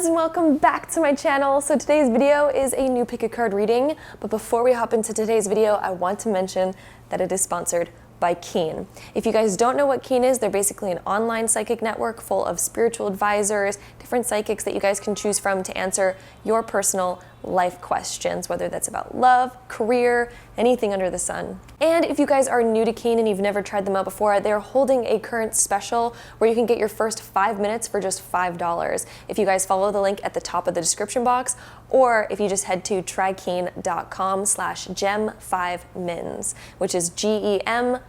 loves, and welcome back to my channel. So today's video is a new pick a card reading, but before we hop into today's video, I want to mention that it is sponsored by Keen. If you guys don't know what Keen is, they're basically an online psychic network full of spiritual advisors, different psychics that you guys can choose from to answer your personal life questions, whether that's about love, career, anything under the sun. And if you guys are new to Keen and you've never tried them out before, they're holding a current special where you can get your first 5 minutes for just $5. If you guys follow the link at the top of the description box, or if you just head to trykeen.com/gem5mins, which is GEM5MINS.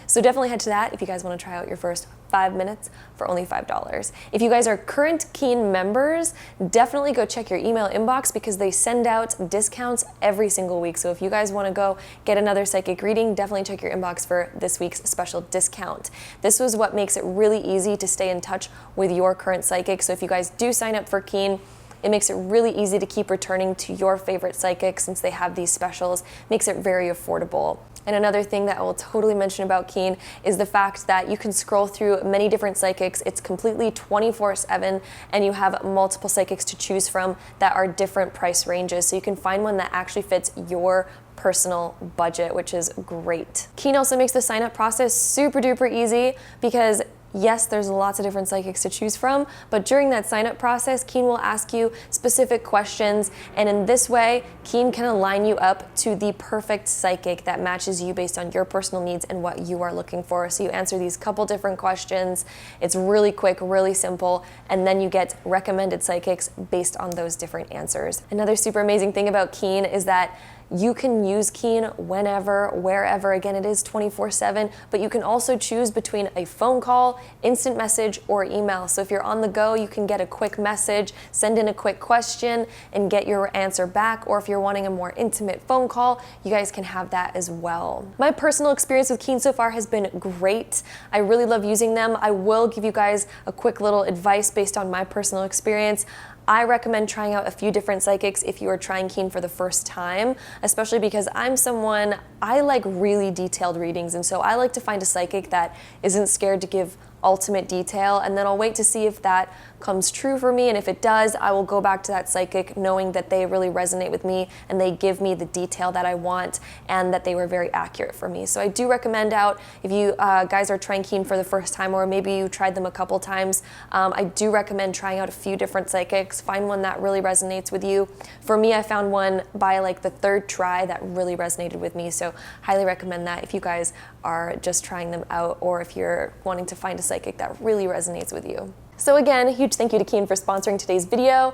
So definitely head to that if you guys want to try out your first 5 minutes for only $5. If you guys are current Keen members, definitely go check your email inbox because they send out discounts every single week. So if you guys want to go get another psychic reading, definitely check your inbox for this week's special discount. This was what makes it really easy to stay in touch with your current psychic. So if you guys do sign up for Keen, it makes it really easy to keep returning to your favorite psychic since they have these specials. Makes it very affordable. And another thing that I will totally mention about Keen is the fact that you can scroll through many different psychics. It's completely 24/7 and you have multiple psychics to choose from that are different price ranges. So you can find one that actually fits your personal budget, which is great. Keen also makes the sign up process super duper easy because yes, there's lots of different psychics to choose from, but during that sign-up process, Keen will ask you specific questions, and in this way, Keen can align you up to the perfect psychic that matches you based on your personal needs and what you are looking for. So you answer these couple different questions, it's really quick, really simple, and then you get recommended psychics based on those different answers. Another super amazing thing about Keen is that you can use Keen whenever, wherever. Again, it is 24/7, but you can also choose between a phone call, instant message, or email. So if you're on the go, you can get a quick message, send in a quick question, and get your answer back. Or if you're wanting a more intimate phone call, you guys can have that as well. My personal experience with Keen so far has been great. I really love using them. I will give you guys a quick little advice based on my personal experience. I recommend trying out a few different psychics if you are trying Keen for the first time, especially because I'm someone, I like really detailed readings, and so I like to find a psychic that isn't scared to give ultimate detail, and then I'll wait to see if that comes true for me, and if it does, I will go back to that psychic knowing that they really resonate with me and they give me the detail that I want and that they were very accurate for me. So I do recommend out if you guys are trying Keen for the first time, or maybe you tried them a couple times, I do recommend trying out a few different psychics. Find one that really resonates with you. For me, I found one by like the third try that really resonated with me, so highly recommend that if you guys are just trying them out or if you're wanting to find a psychic that really resonates with you. So again, a huge thank you to Keen for sponsoring today's video.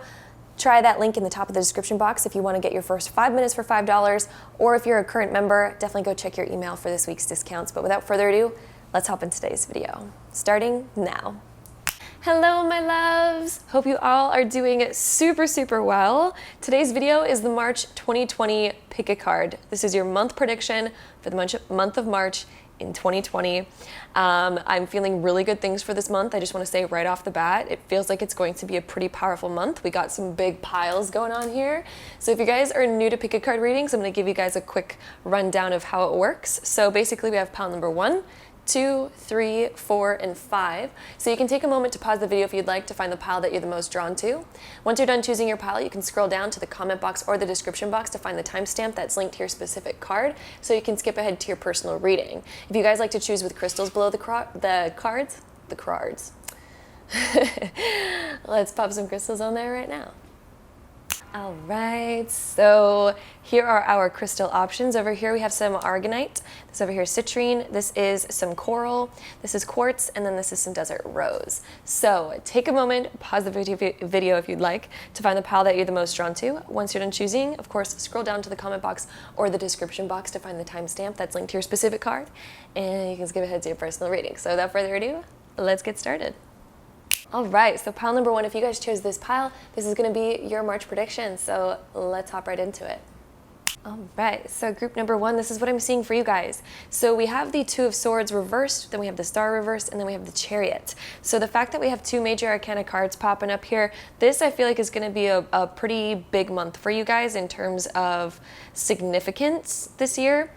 Try that link in the top of the description box if you want to get your first 5 minutes for $5, or if you're a current member, definitely go check your email for this week's discounts. But without further ado, let's hop into today's video, starting now. Hello, my loves. Hope you all are doing super, super well. Today's video is the March 2020 pick a card. This is your month prediction for the month of March in 2020. I'm feeling really good things for this month. I just want to say right off the bat, it feels like it's going to be a pretty powerful month. We got some big piles going on here. So if you guys are new to pick a card readings, I'm going to give you guys a quick rundown of how it works. So basically we have pile number 1, 2, 3, 4, and 5. So you can take a moment to pause the video if you'd like to find the pile that you're the most drawn to. Once you're done choosing your pile, you can scroll down to the comment box or the description box to find the timestamp that's linked to your specific card, so you can skip ahead to your personal reading. If you guys like to choose with crystals below the cards, let's pop some crystals on there right now. All right, so here are our crystal options. Over here we have some aragonite, this over here is citrine, this is some coral, this is quartz, and then this is some desert rose. So take a moment, pause the video if you'd like to find the pile that you're the most drawn to. Once you're done choosing, of course, scroll down to the comment box or the description box to find the timestamp that's linked to your specific card, and you can skip ahead to your personal reading. So without further ado, let's get started. All right, so pile number 1, if you guys chose this pile, this is going to be your March prediction, so let's hop right into it. All right, so group number 1, this is what I'm seeing for you guys. So we have the Two of Swords reversed, then we have the Star reversed, and then we have the Chariot. So the fact that we have 2 major arcana cards popping up here, this I feel like is going to be a pretty big month for you guys in terms of significance this year,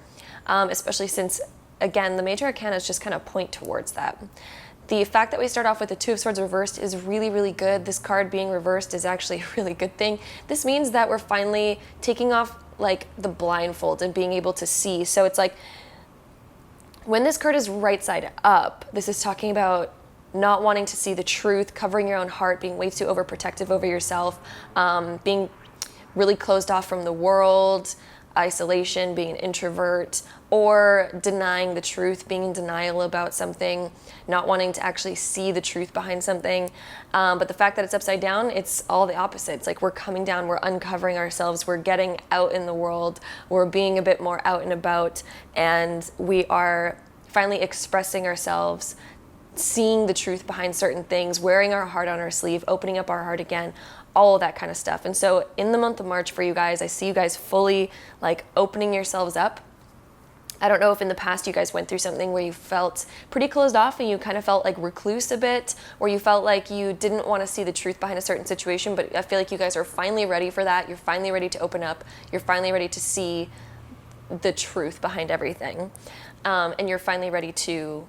especially since, again, the major arcana just kind of point towards that. the fact that we start off with the Two of Swords reversed is really, really good. This card being reversed is actually a really good thing. This means that we're finally taking off like the blindfold and being able to see. So it's like when this card is right side up, this is talking about not wanting to see the truth, covering your own heart, being way too overprotective over yourself, being really closed off from the world, isolation, being an introvert, or denying the truth, being in denial about something, not wanting to actually see the truth behind something. But the fact that it's upside down, it's all the opposite. It's like we're coming down, we're uncovering ourselves, we're getting out in the world, we're being a bit more out and about, and we are finally expressing ourselves, seeing the truth behind certain things, wearing our heart on our sleeve, opening up our heart again, all of that kind of stuff. And so in the month of March for you guys, I see you guys fully like opening yourselves up. I don't know if in the past you guys went through something where you felt pretty closed off and you kind of felt like recluse a bit, or you felt like you didn't want to see the truth behind a certain situation, but I feel like you guys are finally ready for that. You're finally ready to open up. You're finally ready to see the truth behind everything. And you're finally ready to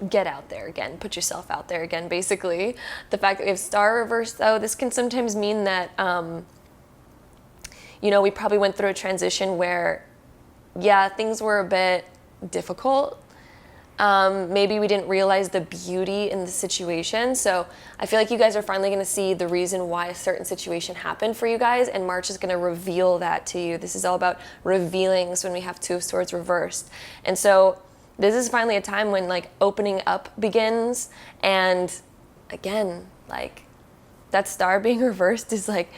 get out there again, put yourself out there again, basically. The fact that we have Star reversed, though, this can sometimes mean that, we probably went through a transition where, yeah, things were a bit difficult. Maybe we didn't realize the beauty in the situation. So I feel like you guys are finally going to see the reason why a certain situation happened for you guys, and March is going to reveal that to you. This is all about revealings when we have Two of Swords reversed. And so this is finally a time when like opening up begins. And again, like that Star being reversed is like,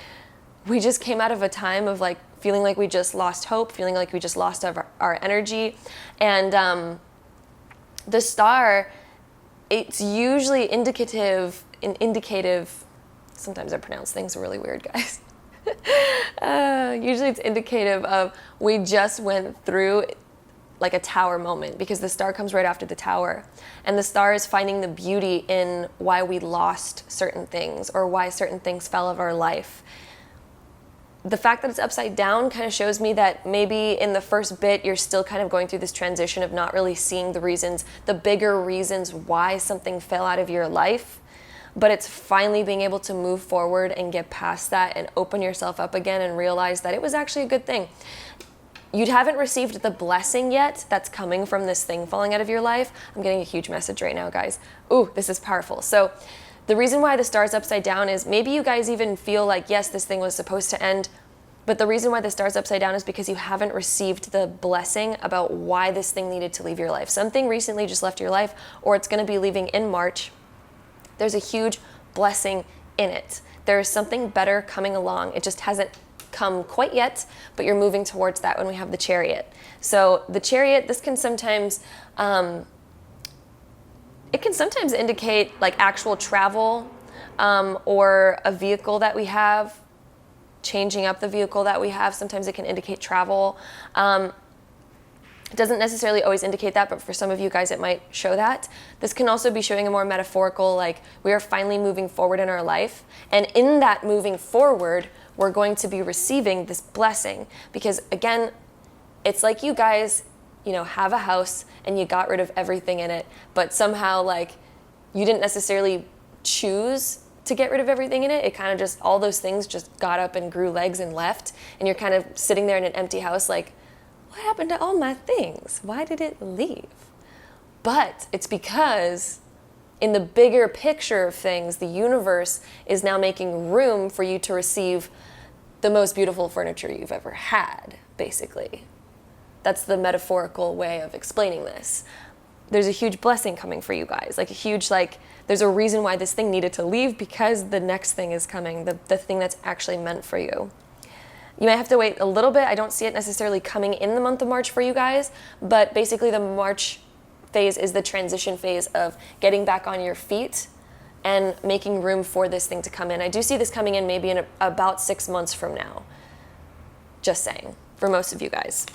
we just came out of a time of like feeling like we just lost hope, feeling like we just lost our energy. And the Star, it's usually indicative, sometimes I pronounce things really weird, guys. Usually it's indicative of we just went through like a tower moment, because the Star comes right after the Tower. And the Star is finding the beauty in why we lost certain things or why certain things fell out of our life. The fact that it's upside down kind of shows me that maybe in the first bit you're still kind of going through this transition of not really seeing the reasons, the bigger reasons why something fell out of your life. But it's finally being able to move forward and get past that and open yourself up again and realize that it was actually a good thing. You haven't received the blessing yet that's coming from this thing falling out of your life. I'm getting a huge message right now, guys. Ooh, this is powerful. So the reason why the Star's upside down is maybe you guys even feel like, yes, this thing was supposed to end, but the reason why the Star's upside down is because you haven't received the blessing about why this thing needed to leave your life. Something recently just left your life, or it's going to be leaving in March. There's a huge blessing in it. There's something better coming along. It just hasn't come quite yet, but you're moving towards that when we have the Chariot. So the Chariot, this can sometimes, it can sometimes indicate like actual travel, or a vehicle that we have, changing up the vehicle that we have. Sometimes it can indicate travel. It doesn't necessarily always indicate that, but for some of you guys it might show that. This can also be showing a more metaphorical, like we are finally moving forward in our life. And in that moving forward, we're going to be receiving this blessing. Because again, it's like you guys, have a house and you got rid of everything in it, but somehow like you didn't necessarily choose to get rid of everything in it. It kind of just, all those things just got up and grew legs and left. And you're kind of sitting there in an empty house like, what happened to all my things? Why did it leave? But it's because in the bigger picture of things, the universe is now making room for you to receive the most beautiful furniture you've ever had, basically. That's the metaphorical way of explaining this. There's a huge blessing coming for you guys, like a huge, there's a reason why this thing needed to leave, because the next thing is coming, the thing that's actually meant for you. You might have to wait a little bit. I don't see it necessarily coming in the month of March for you guys, but basically the March phase is the transition phase of getting back on your feet and making room for this thing to come in. I do see this coming in maybe in about 6 months from now. Just saying, for most of you guys.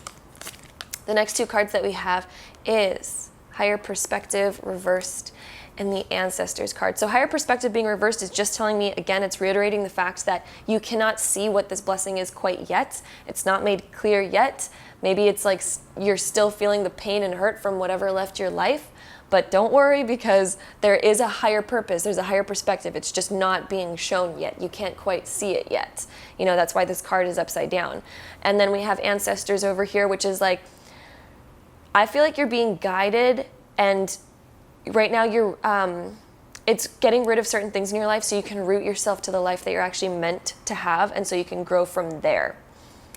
The next two cards that we have is Higher Perspective reversed and the Ancestors card. So Higher Perspective being reversed is just telling me, again, it's reiterating the fact that you cannot see what this blessing is quite yet. It's not made clear yet. Maybe it's like you're still feeling the pain and hurt from whatever left your life, But don't worry, because there is a higher purpose, there's a higher perspective. It's just not being shown yet. You can't quite see it yet. You know, that's why this card is upside down. And then we have ancestors over here, which is like, I feel like you're being guided, and right now you're, it's getting rid of certain things in your life so you can root yourself to the life that you're actually meant to have, and so you can grow from there.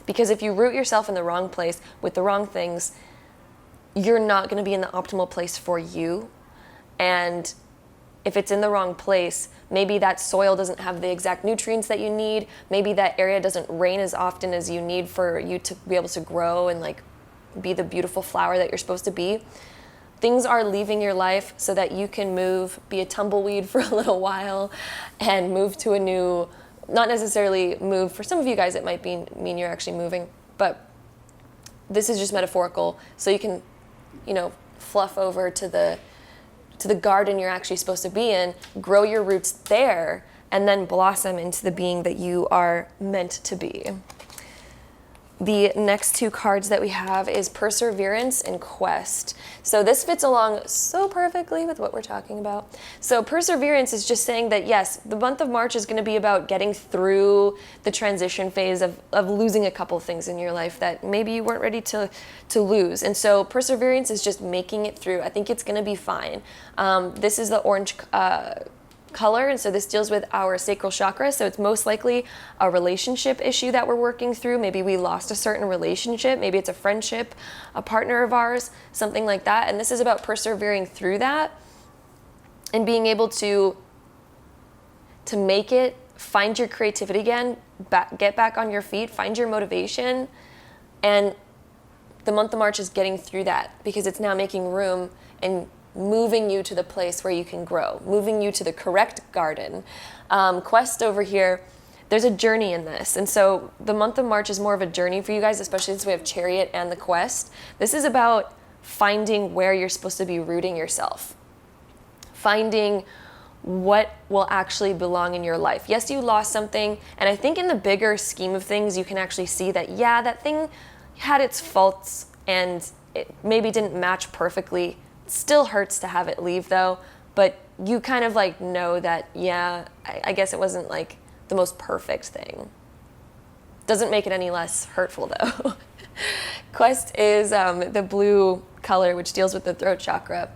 Because if you root yourself in the wrong place with the wrong things, you're not going to be in the optimal place for you. And if it's in the wrong place, maybe that soil doesn't have the exact nutrients that you need. Maybe that area doesn't rain as often as you need for you to be able to grow and like be the beautiful flower that you're supposed to be. Things are leaving your life so that you can move, be a tumbleweed for a little while, and move to a new, not necessarily move. For some of you guys, it might mean you're actually moving, but this is just metaphorical. So you can, you know, fluff over to the garden you're actually supposed to be in, grow your roots there, and then blossom into the being that you are meant to be. The next two cards that we have is Perseverance and Quest. So this fits along so perfectly with what we're talking about. So Perseverance is just saying that, yes, the month of March is going to be about getting through the transition phase of losing a couple things in your life that maybe you weren't ready to lose. And so Perseverance is just making it through. I think it's going to be fine. This is the orange color, and so this deals with our sacral chakra, so it's most likely a relationship issue that we're working through. Maybe we lost a certain relationship, maybe it's a friendship, a partner of ours, something like that, and this is about persevering through that and being able to make it, find your creativity again, get back on your feet, find your motivation. And the month of March is getting through that because it's now making room and moving you to the place where you can grow, moving you to the correct garden. Quest over here, there's a journey in this. And so the month of March is more of a journey for you guys, especially since we have Chariot and the Quest. This is about finding where you're supposed to be rooting yourself, finding what will actually belong in your life. Yes, you lost something, and I think in the bigger scheme of things, you can actually see that, yeah, that thing had its faults and it maybe didn't match perfectly. Still hurts to have it leave though, but you kind of like know that, yeah, I guess it wasn't like the most perfect thing. Doesn't make it any less hurtful though. Quest is the blue color, which deals with the throat chakra.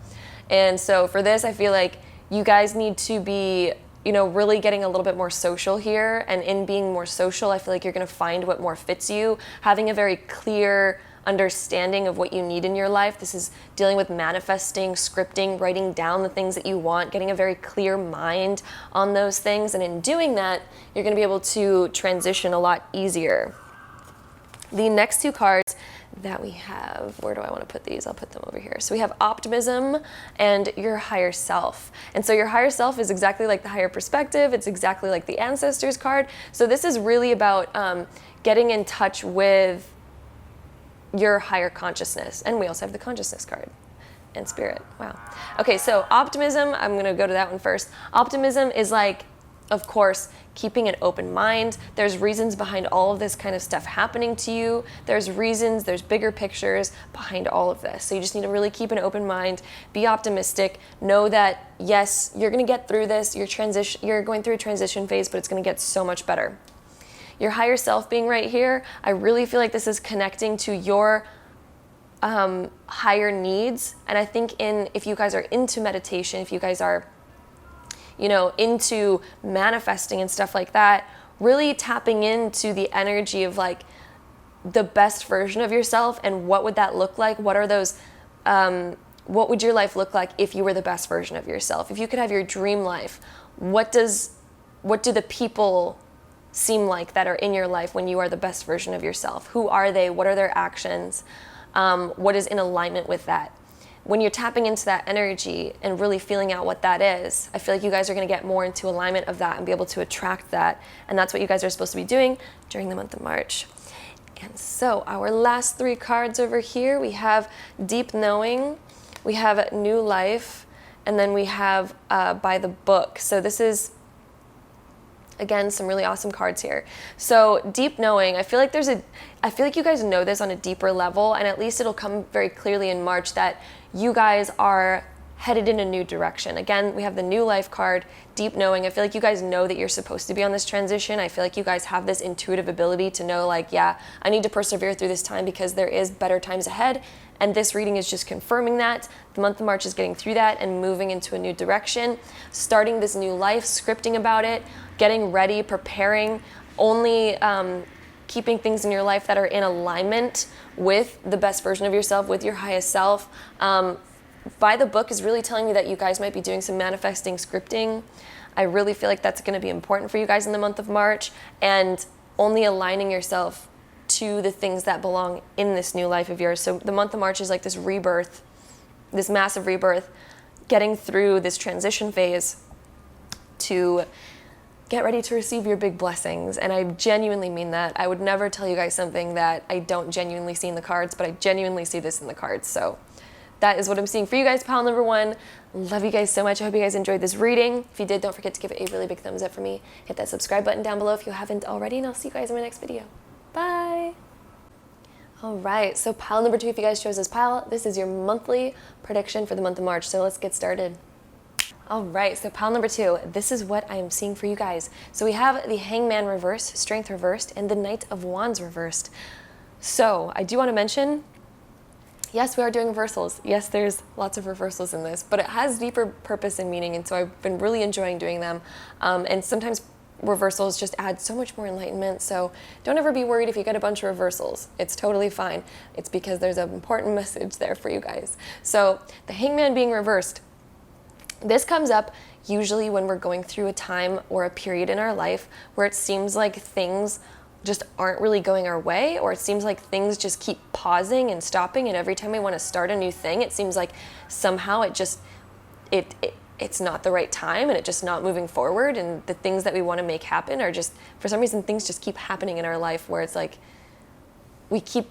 And so for this, I feel like you guys need to be, you know, really getting a little bit more social here. And in being more social, I feel like you're going to find what more fits you. Having a very clear understanding of what you need in your life. This is dealing with manifesting, scripting, writing down the things that you want, getting a very clear mind on those things. And in doing that, you're going to be able to transition a lot easier. The next two cards that we have, where do I want to put these? I'll put them over here. So we have Optimism and your higher self. And so your higher self is exactly like the higher perspective. It's exactly like the ancestors card. So this is really about getting in touch with your higher consciousness. And we also have the consciousness card and spirit. Wow. Okay, so optimism, I'm going to go to that one first. Optimism is like, of course, keeping an open mind. There's reasons behind all of this kind of stuff happening to you. There's reasons, there's bigger pictures behind all of this. So you just need to really keep an open mind, be optimistic, know that yes, you're going to get through this. You're going through a transition phase, but it's going to get so much better. Your higher self being right here, I really feel like this is connecting to your higher needs. And I think if you guys are into meditation, if you guys are, you know, into manifesting and stuff like that, really tapping into the energy of like the best version of yourself and what would that look like? What are those, what would your life look like if you were the best version of yourself? If you could have your dream life, what do the people seem like that are in your life when you are the best version of yourself? Who are they? What are their actions? What is in alignment with that? When you're tapping into that energy and really feeling out what that is, I feel like you guys are going to get more into alignment of that and be able to attract that. And that's what you guys are supposed to be doing during the month of March. And so our last three cards over here, we have Deep Knowing, we have New Life, and then we have By the Book. So this is, again, some really awesome cards here. So Deep Knowing, I feel like you guys know this on a deeper level, and at least it'll come very clearly in March that you guys are headed in a new direction. Again, we have the new life card, deep knowing. I feel like you guys know that you're supposed to be on this transition. I feel like you guys have this intuitive ability to know, like, yeah, I need to persevere through this time because there is better times ahead. And this reading is just confirming that. The month of March is getting through that and moving into a new direction, starting this new life, scripting about it, getting ready, preparing, only keeping things in your life that are in alignment with the best version of yourself, with your highest self. By the book is really telling me that you guys might be doing some manifesting scripting. I really feel like that's going to be important for you guys in the month of March, and only aligning yourself to the things that belong in this new life of yours. So the month of March is like this rebirth, this massive rebirth, getting through this transition phase to get ready to receive your big blessings. And I genuinely mean that. I would never tell you guys something that I don't genuinely see in the cards, but I genuinely see this in the cards. So that is what I'm seeing for you guys, pile number one. Love you guys so much. I hope you guys enjoyed this reading. If you did, don't forget to give it a really big thumbs up for me. Hit that subscribe button down below if you haven't already, and I'll see you guys in my next video. Bye. All right, so pile number two, if you guys chose this pile, this is your monthly prediction for the month of March. So let's get started. All right, so pile number two, this is what I am seeing for you guys. So we have the Hangman reversed, Strength reversed, and the Knight of Wands reversed. So I do want to mention, yes, we are doing reversals. Yes, there's lots of reversals in this, but it has deeper purpose and meaning, and so I've been really enjoying doing them. And sometimes reversals just add so much more enlightenment, so don't ever be worried if you get a bunch of reversals. It's totally fine. It's because there's an important message there for you guys. So the Hangman being reversed, this comes up usually when we're going through a time or a period in our life where it seems like things just aren't really going our way, or it seems like things just keep pausing and stopping, and every time we want to start a new thing, it seems like somehow it's not the right time, and it's just not moving forward, and the things that we want to make happen are just, for some reason, things just keep happening in our life where it's like we keep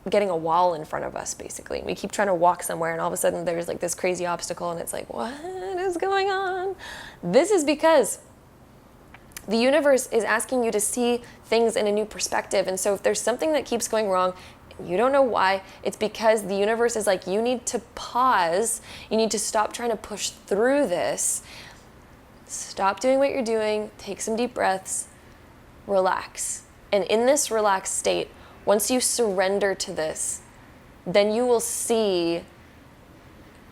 getting a wall in front of us, basically. We keep trying to walk somewhere, and all of a sudden there's like this crazy obstacle, and it's like, what is going on? This is because the universe is asking you to see things in a new perspective. And so if there's something that keeps going wrong, you don't know why, it's because the universe is like, you need to pause. You need to stop trying to push through this. Stop doing what you're doing. Take some deep breaths. Relax. And in this relaxed state, once you surrender to this, then you will see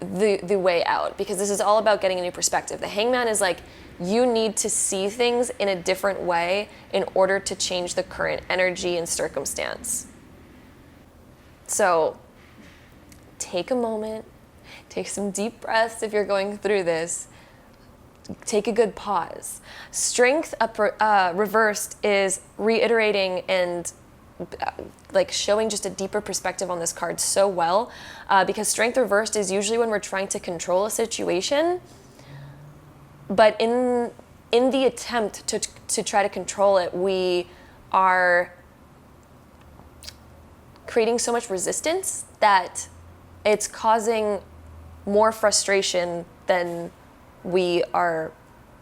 the way out, because this is all about getting a new perspective. The Hangman is like, you need to see things in a different way in order to change the current energy and circumstance. So take a moment, take some deep breaths if you're going through this. Take a good pause. Strength reversed is reiterating and like showing just a deeper perspective on this card so well, because strength reversed is usually when we're trying to control a situation, but in the attempt to try to control it, we are creating so much resistance that it's causing more frustration than we are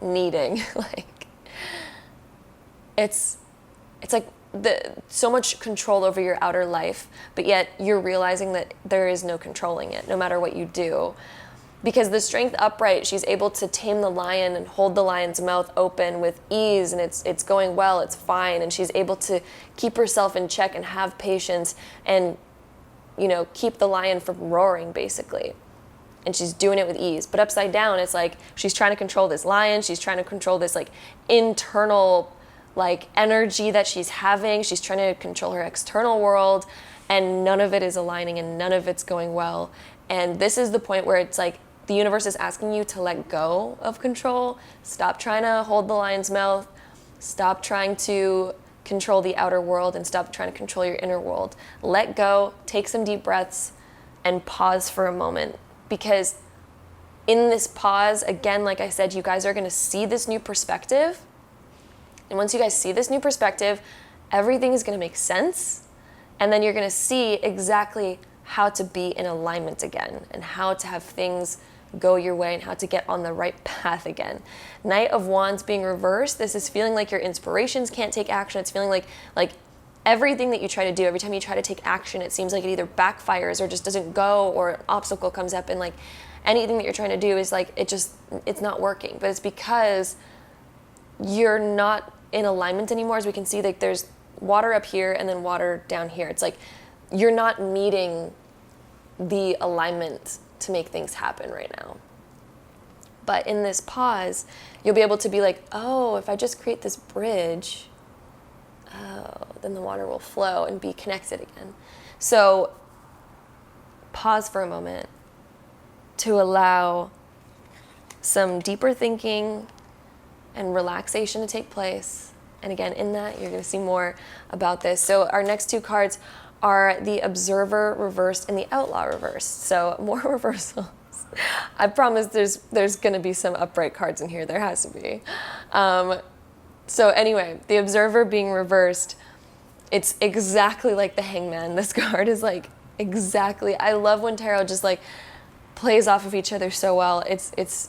needing. Like it's like so much control over your outer life, but yet you're realizing that there is no controlling it, no matter what you do. Because the strength upright, she's able to tame the lion and hold the lion's mouth open with ease, and it's going well, it's fine, and she's able to keep herself in check and have patience and, you know, keep the lion from roaring, basically. And she's doing it with ease. But upside down, it's like she's trying to control this lion, she's trying to control this like internal like energy that she's having, she's trying to control her external world, and none of it is aligning and none of it's going well. And this is the point where it's like the universe is asking you to let go of control. Stop trying to hold the lion's mouth. Stop trying to control the outer world and stop trying to control your inner world. Let go, take some deep breaths, and pause for a moment. Because in this pause, again, like I said, you guys are going to see this new perspective. And once you guys see this new perspective, everything is going to make sense. And then you're going to see exactly how to be in alignment again and how to have things go your way and how to get on the right path again. Knight of Wands being reversed, this is feeling like your inspirations can't take action. It's feeling like everything that you try to do, every time you try to take action, it seems like it either backfires or just doesn't go, or an obstacle comes up, and like anything that you're trying to do is like, it's not working. But it's because you're not in alignment anymore. As we can see, like there's water up here and then water down here. It's like you're not meeting the alignment to make things happen right now. But in this pause, you'll be able to be like, oh, if I just create this bridge, then the water will flow and be connected again. So pause for a moment to allow some deeper thinking and relaxation to take place. And again, in that, you're going to see more about this. So our next two cards are the Observer reversed and the Outlaw reversed. So more reversals. I promise there's going to be some upright cards in here. There has to be. So anyway, the Observer being reversed, it's exactly like the Hangman. This card is like exactly. I love when tarot just like plays off of each other so well. It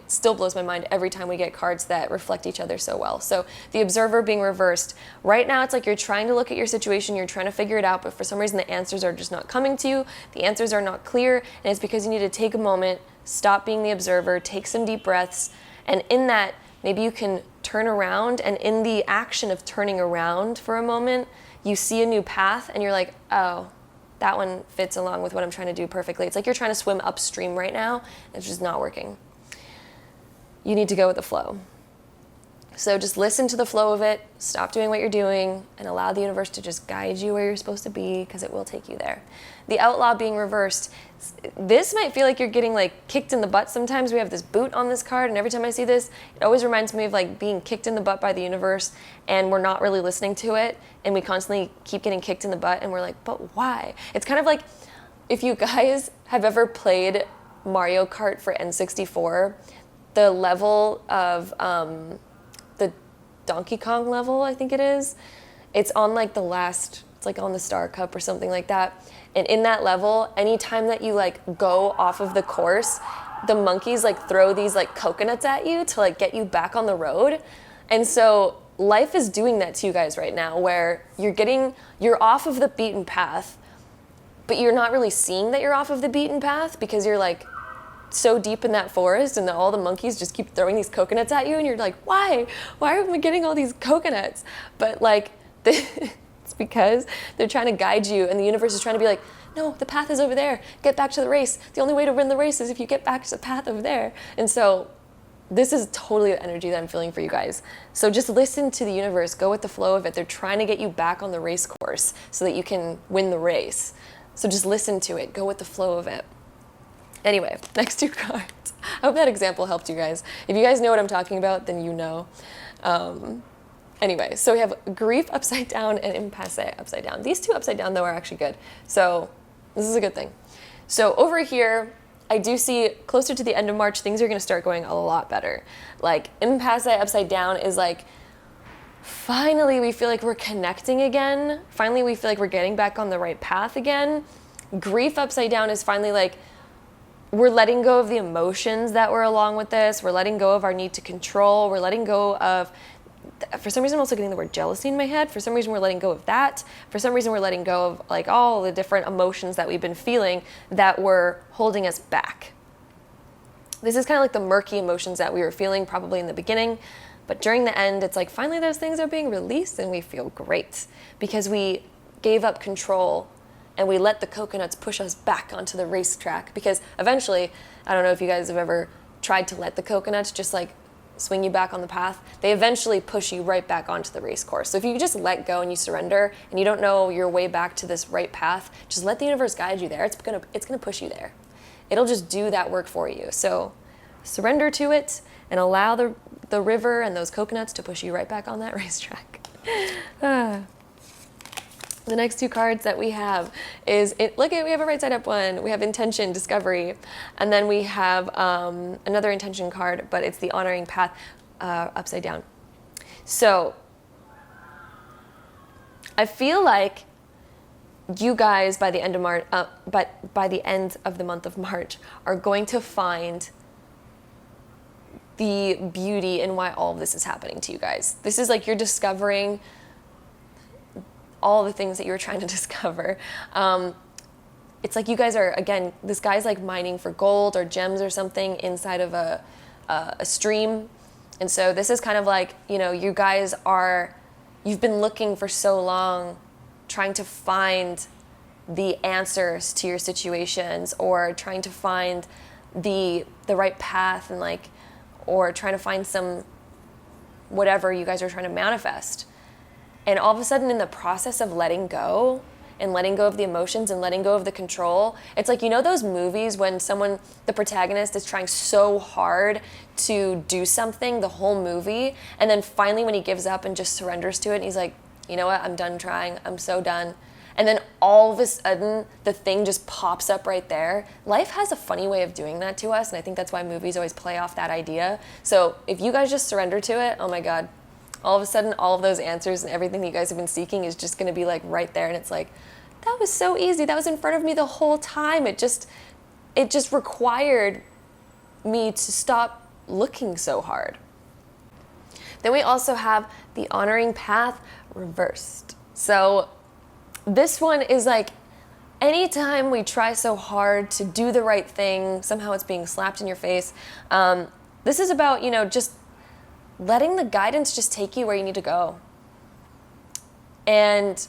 still blows my mind every time we get cards that reflect each other so well. So the Observer being reversed, right now it's like you're trying to look at your situation, you're trying to figure it out, but for some reason the answers are just not coming to you, the answers are not clear, and it's because you need to take a moment, stop being the observer, take some deep breaths, and in that, maybe you can turn around, and in the action of turning around for a moment, you see a new path, and you're like, oh, that one fits along with what I'm trying to do perfectly. It's like you're trying to swim upstream right now, and it's just not working. You need to go with the flow. So just listen to the flow of it, stop doing what you're doing, and allow the universe to just guide you where you're supposed to be, because it will take you there. The Outlaw being reversed, this might feel like you're getting like kicked in the butt sometimes. We have this boot on this card, and every time I see this, it always reminds me of like being kicked in the butt by the universe, and we're not really listening to it, and we constantly keep getting kicked in the butt, and we're like, but why? It's kind of like if you guys have ever played Mario Kart for N64, the level of the Donkey Kong level, I think it is, it's on like the last, it's like on the Star Cup or something like that. And in that level, anytime that you like go off of the course, the monkeys like throw these like coconuts at you to like get you back on the road. And so life is doing that to you guys right now, where you're off of the beaten path, but you're not really seeing that you're off of the beaten path because you're like so deep in that forest, and all the monkeys just keep throwing these coconuts at you, and you're like, why am I getting all these coconuts? But like it's because they're trying to guide you, and the universe is trying to be like, no, the path is over there, get back to the race. The only way to win the race is if you get back to the path over there. And so this is totally the energy that I'm feeling for you guys. So just listen to the universe, go with the flow of it. They're trying to get you back on the race course so that you can win the race. So just listen to it, go with the flow of it. Anyway, next two cards. I hope that example helped you guys. If you guys know what I'm talking about, then you know. Anyway, so we have Grief upside down and Impasse upside down. These two upside down, though, are actually good. So this is a good thing. So over here, I do see closer to the end of March, things are going to start going a lot better. Like Impasse upside down is like, finally we feel like we're connecting again. Finally we feel like we're getting back on the right path again. Grief upside down is finally like, we're letting go of the emotions that were along with this. We're letting go of our need to control. We're letting go of, for some reason I'm also getting the word jealousy in my head. For some reason we're letting go of that. For some reason we're letting go of like all the different emotions that we've been feeling that were holding us back. This is kind of like the murky emotions that we were feeling probably in the beginning, but during the end it's like finally those things are being released and we feel great because we gave up control and we let the coconuts push us back onto the racetrack, because eventually, I don't know if you guys have ever tried to let the coconuts just like swing you back on the path. They eventually push you right back onto the race course. So if you just let go and you surrender and you don't know your way back to this right path, just let the universe guide you there. It's gonna push you there. It'll just do that work for you. So surrender to it and allow the river and those coconuts to push you right back on that racetrack. The next two cards that we have is, we have a right side up one. We have Intention, Discovery, and then we have another Intention card, but it's the Honoring Path upside down. So I feel like you guys by the end of March, by the end of the month of March, are going to find the beauty in why all of this is happening to you guys. This is like you're discovering all the things that you were trying to discover. it's like you guys are, again, this guy's like mining for gold or gems or something inside of a stream. And so this is kind of like, you know, you guys are, you've been looking for so long, trying to find the answers to your situations, or trying to find the right path, and like, or trying to find some, whatever you guys are trying to manifest. And all of a sudden, in the process of letting go, and letting go of the emotions and letting go of the control, it's like, you know those movies when someone, the protagonist is trying so hard to do something the whole movie, and then finally when he gives up and just surrenders to it, and he's like, you know what, I'm done trying, I'm so done. And then all of a sudden, the thing just pops up right there. Life has a funny way of doing that to us, and I think that's why movies always play off that idea. So if you guys just surrender to it, oh my God, all of a sudden, all of those answers and everything that you guys have been seeking is just gonna be like right there, and it's like, that was so easy, that was in front of me the whole time. It just required me to stop looking so hard. Then we also have the honoring path reversed. So this one is like, anytime we try so hard to do the right thing, somehow it's being slapped in your face. This is about, you know, just letting the guidance just take you where you need to go. And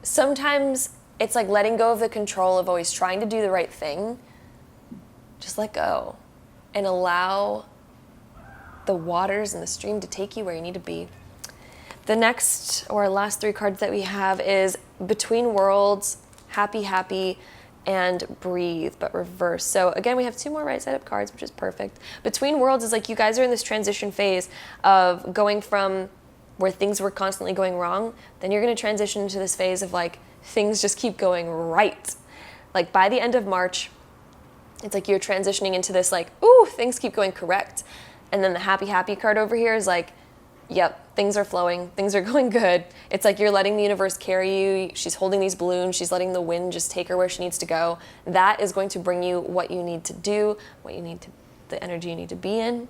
sometimes it's like letting go of the control of always trying to do the right thing. Just let go and allow the waters and the stream to take you where you need to be. The next or last three cards that we have is Between Worlds, Happy, Happy, and Breathe, but reverse. So again, we have two more right side up cards, which is perfect. Between Worlds is like you guys are in this transition phase of going from where things were constantly going wrong, then you're going to transition into this phase of like things just keep going right. Like by the end of March, it's like you're transitioning into this like, ooh, things keep going correct. And then the Happy, Happy card over here is like, yep, things are flowing, things are going good. It's like you're letting the universe carry you. She's holding these balloons. She's letting the wind just take her where she needs to go. That is going to bring you what you need to do, what you need to, the energy you need to be in.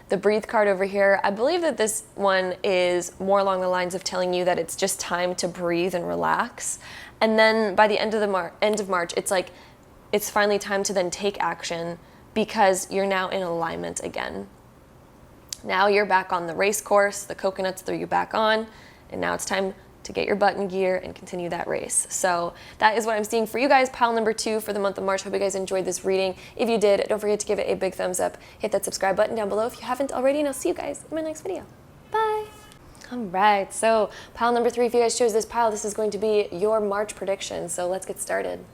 The Breathe card over here, I believe that this one is more along the lines of telling you that it's just time to breathe and relax. And then by the end of March, it's like it's finally time to then take action because you're now in alignment again. Now you're back on the race course, the coconuts threw you back on, and now it's time to get your butt in gear and continue that race. So that is what I'm seeing for you guys, pile number 2 for the month of March. Hope you guys enjoyed this reading. If you did, don't forget to give it a big thumbs up. Hit that subscribe button down below if you haven't already, and I'll see you guys in my next video. Bye. All right, so pile number 3, if you guys chose this pile, this is going to be your March prediction. So let's get started.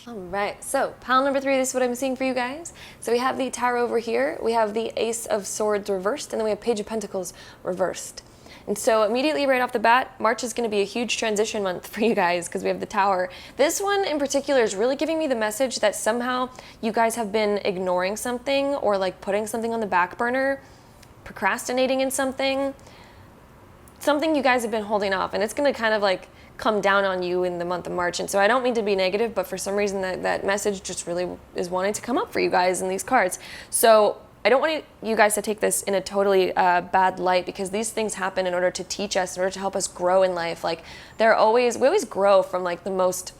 All right, so pile number 3, this is what I'm seeing for you guys. So we have the Tower over here, we have the Ace of Swords reversed, and then we have Page of Pentacles reversed. And so immediately right off the bat, March is going to be a huge transition month for you guys because we have the Tower. This one in particular is really giving me the message that somehow you guys have been ignoring something or like putting something on the back burner, procrastinating in something you guys have been holding off, and it's going to kind of like come down on you in the month of March. And so I don't mean to be negative, but for some reason that message just really is wanting to come up for you guys in these cards. So I don't want you guys to take this in a totally bad light, because these things happen in order to teach us, in order to help us grow in life. Like we always grow from like the most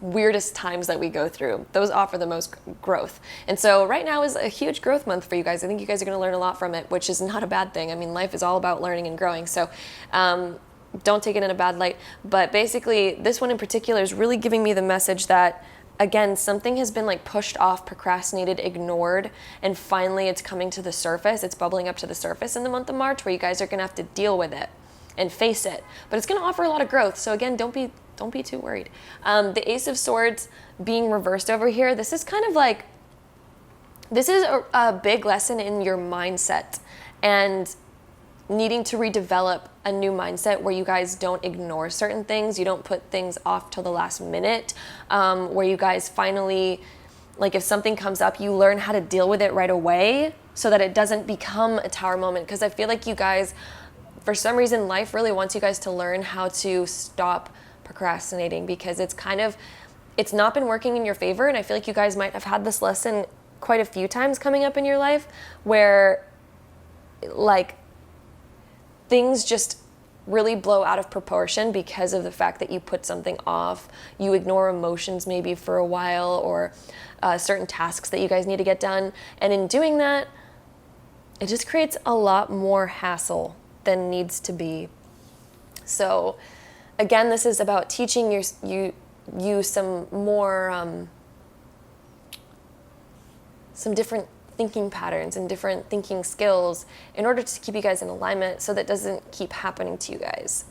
weirdest times that we go through. Those offer the most growth. And so right now is a huge growth month for you guys. I think you guys are going to learn a lot from it, which is not a bad thing. I mean, life is all about learning and growing. So don't take it in a bad light. But basically, this one in particular is really giving me the message that, again, something has been like pushed off, procrastinated, ignored, and finally it's coming to the surface. It's bubbling up to the surface in the month of March, where you guys are going to have to deal with it and face it. But it's going to offer a lot of growth. So again, don't be too worried. The Ace of Swords being reversed over here, this is kind of like, this is a big lesson in your mindset and needing to redevelop a new mindset where you guys don't ignore certain things. You don't put things off till the last minute, where you guys finally, like if something comes up, you learn how to deal with it right away so that it doesn't become a tower moment. Because I feel like you guys, for some reason, life really wants you guys to learn how to stop procrastinating, because it's not been working in your favor. And I feel like you guys might have had this lesson quite a few times coming up in your life where like things just really blow out of proportion because of the fact that you put something off. You ignore emotions maybe for a while, or certain tasks that you guys need to get done. And in doing that, it just creates a lot more hassle than needs to be. So again, this is about teaching you some more, some different thinking patterns and different thinking skills in order to keep you guys in alignment so that doesn't keep happening to you guys.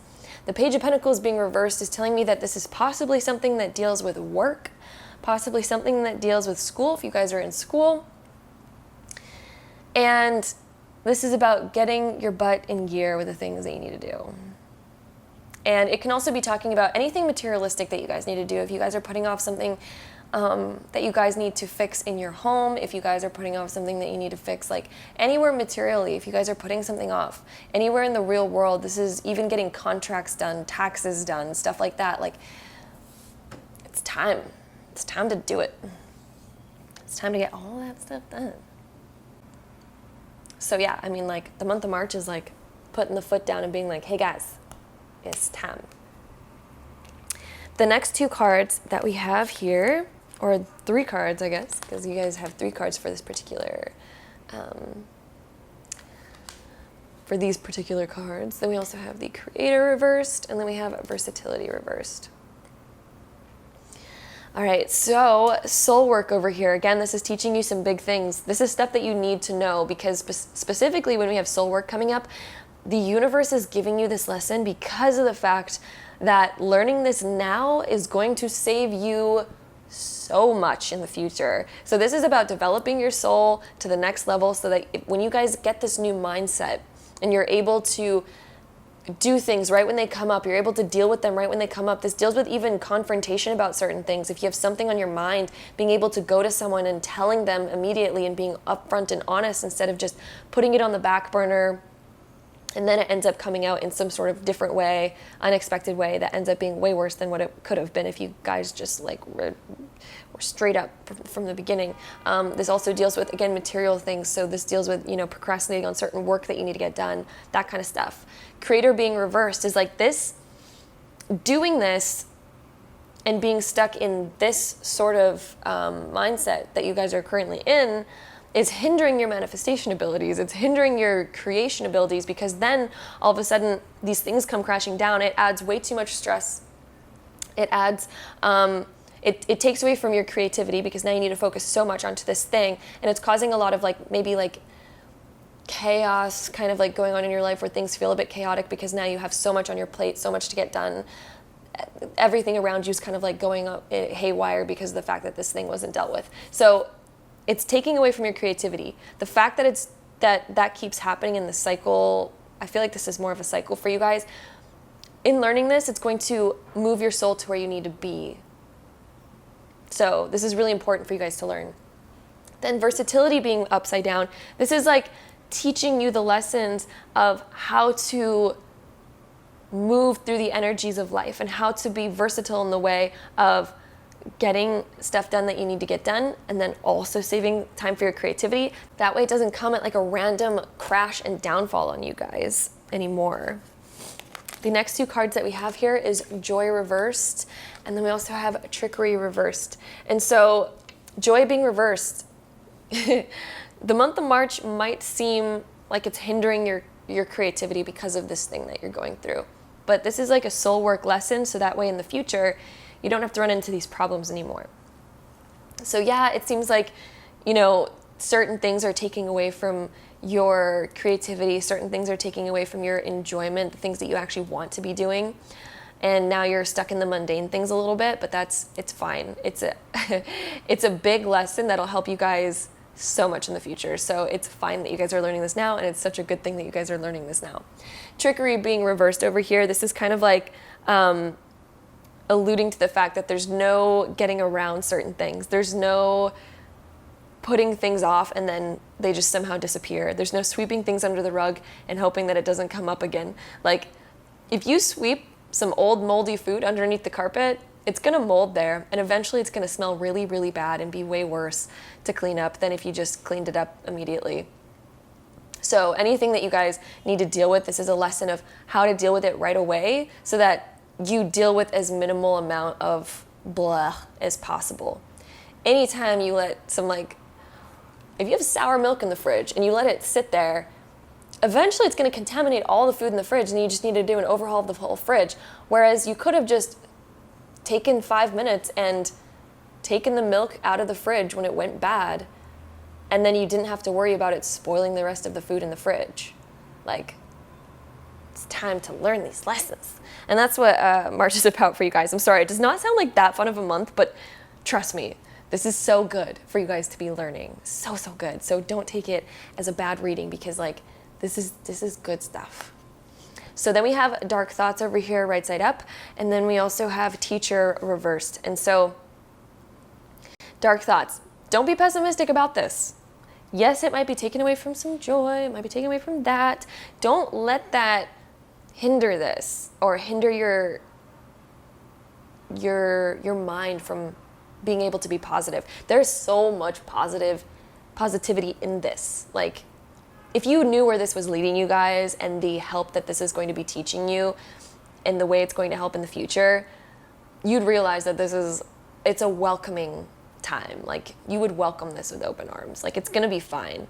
The Page of Pentacles being reversed is telling me that this is possibly something that deals with work, possibly something that deals with school if you guys are in school. And this is about getting your butt in gear with the things that you need to do. And it can also be talking about anything materialistic that you guys need to do. If you guys are putting off something that you guys need to fix in your home, if you guys are putting off something that you need to fix, like anywhere materially, if you guys are putting something off, anywhere in the real world, this is even getting contracts done, taxes done, stuff like that. Like, it's time. It's time to do it. It's time to get all that stuff done. So yeah, I mean, like, the month of March is like putting the foot down and being like, hey guys, it's time. The next two cards that we have here, or three cards, I guess, because you guys have three cards for this particular, for these particular cards. Then we also have the Creator reversed, and then we have Versatility reversed. All right, so soul work over here. Again, this is teaching you some big things. This is stuff that you need to know, because specifically when we have soul work coming up, the universe is giving you this lesson because of the fact that learning this now is going to save you so much in the future. So this is about developing your soul to the next level so that when you guys get this new mindset and you're able to do things right when they come up, you're able to deal with them right when they come up. This deals with even confrontation about certain things. If you have something on your mind, being able to go to someone and telling them immediately and being upfront and honest instead of just putting it on the back burner, and then it ends up coming out in some sort of different way, unexpected way that ends up being way worse than what it could have been if you guys just like were straight up from the beginning. This also deals with, again, material things. So this deals with, procrastinating on certain work that you need to get done, that kind of stuff. Creator being reversed is like this, doing this and being stuck in this sort of mindset that you guys are currently in is hindering your manifestation abilities. It's hindering your creation abilities, because then all of a sudden these things come crashing down. It adds way too much stress. It adds, it takes away from your creativity, because now you need to focus so much onto this thing, and it's causing a lot of maybe chaos kind of going on in your life where things feel a bit chaotic because now you have so much on your plate, so much to get done. Everything around you is kind of going up haywire because of the fact that this thing wasn't dealt with. So it's taking away from your creativity. The fact that that keeps happening in the cycle, I feel like this is more of a cycle for you guys. In learning this, it's going to move your soul to where you need to be. So this is really important for you guys to learn. Then versatility being upside down. This is teaching you the lessons of how to move through the energies of life and how to be versatile in the way of getting stuff done that you need to get done, and then also saving time for your creativity. That way it doesn't come at a random crash and downfall on you guys anymore. The next two cards that we have here is Joy reversed, and then we also have Trickery reversed. And so Joy being reversed, the month of March might seem like it's hindering your creativity because of this thing that you're going through. But this is a soul work lesson, so that way in the future you don't have to run into these problems anymore. So yeah, it seems certain things are taking away from your creativity, certain things are taking away from your enjoyment, the things that you actually want to be doing. And now you're stuck in the mundane things a little bit, but it's fine. It's a big lesson that'll help you guys so much in the future. So it's fine that you guys are learning this now, and it's such a good thing that you guys are learning this now. Trickery being reversed over here, this is kind of alluding to the fact that there's no getting around certain things. There's no putting things off and then they just somehow disappear. There's no sweeping things under the rug and hoping that it doesn't come up again. If you sweep some old moldy food underneath the carpet, it's gonna mold there, and eventually it's gonna smell really, really bad and be way worse to clean up than if you just cleaned it up immediately. So anything that you guys need to deal with, this is a lesson of how to deal with it right away so that you deal with as minimal amount of blah as possible. Anytime you let some, like, if you have sour milk in the fridge and you let it sit there, eventually it's going to contaminate all the food in the fridge and you just need to do an overhaul of the whole fridge. Whereas you could have just taken 5 minutes and taken the milk out of the fridge when it went bad, and then you didn't have to worry about it spoiling the rest of the food in the fridge. Like, it's time to learn these lessons. And that's what March is about for you guys. I'm sorry, it does not sound like that fun of a month, but trust me, this is so good for you guys to be learning. So, so good. So don't take it as a bad reading because, like, this is good stuff. So then we have dark thoughts over here, right side up. And then we also have teacher reversed. And so dark thoughts, don't be pessimistic about this. Yes, it might be taken away from some joy. It might be taken away from that. Don't let that hinder this or hinder your mind from being able to be positive. There's so much positivity in this. Like, if you knew where this was leading you guys and the help that this is going to be teaching you and the way it's going to help in the future, you'd realize that it's a welcoming time. Like, you would welcome this with open arms. Like, it's gonna be fine.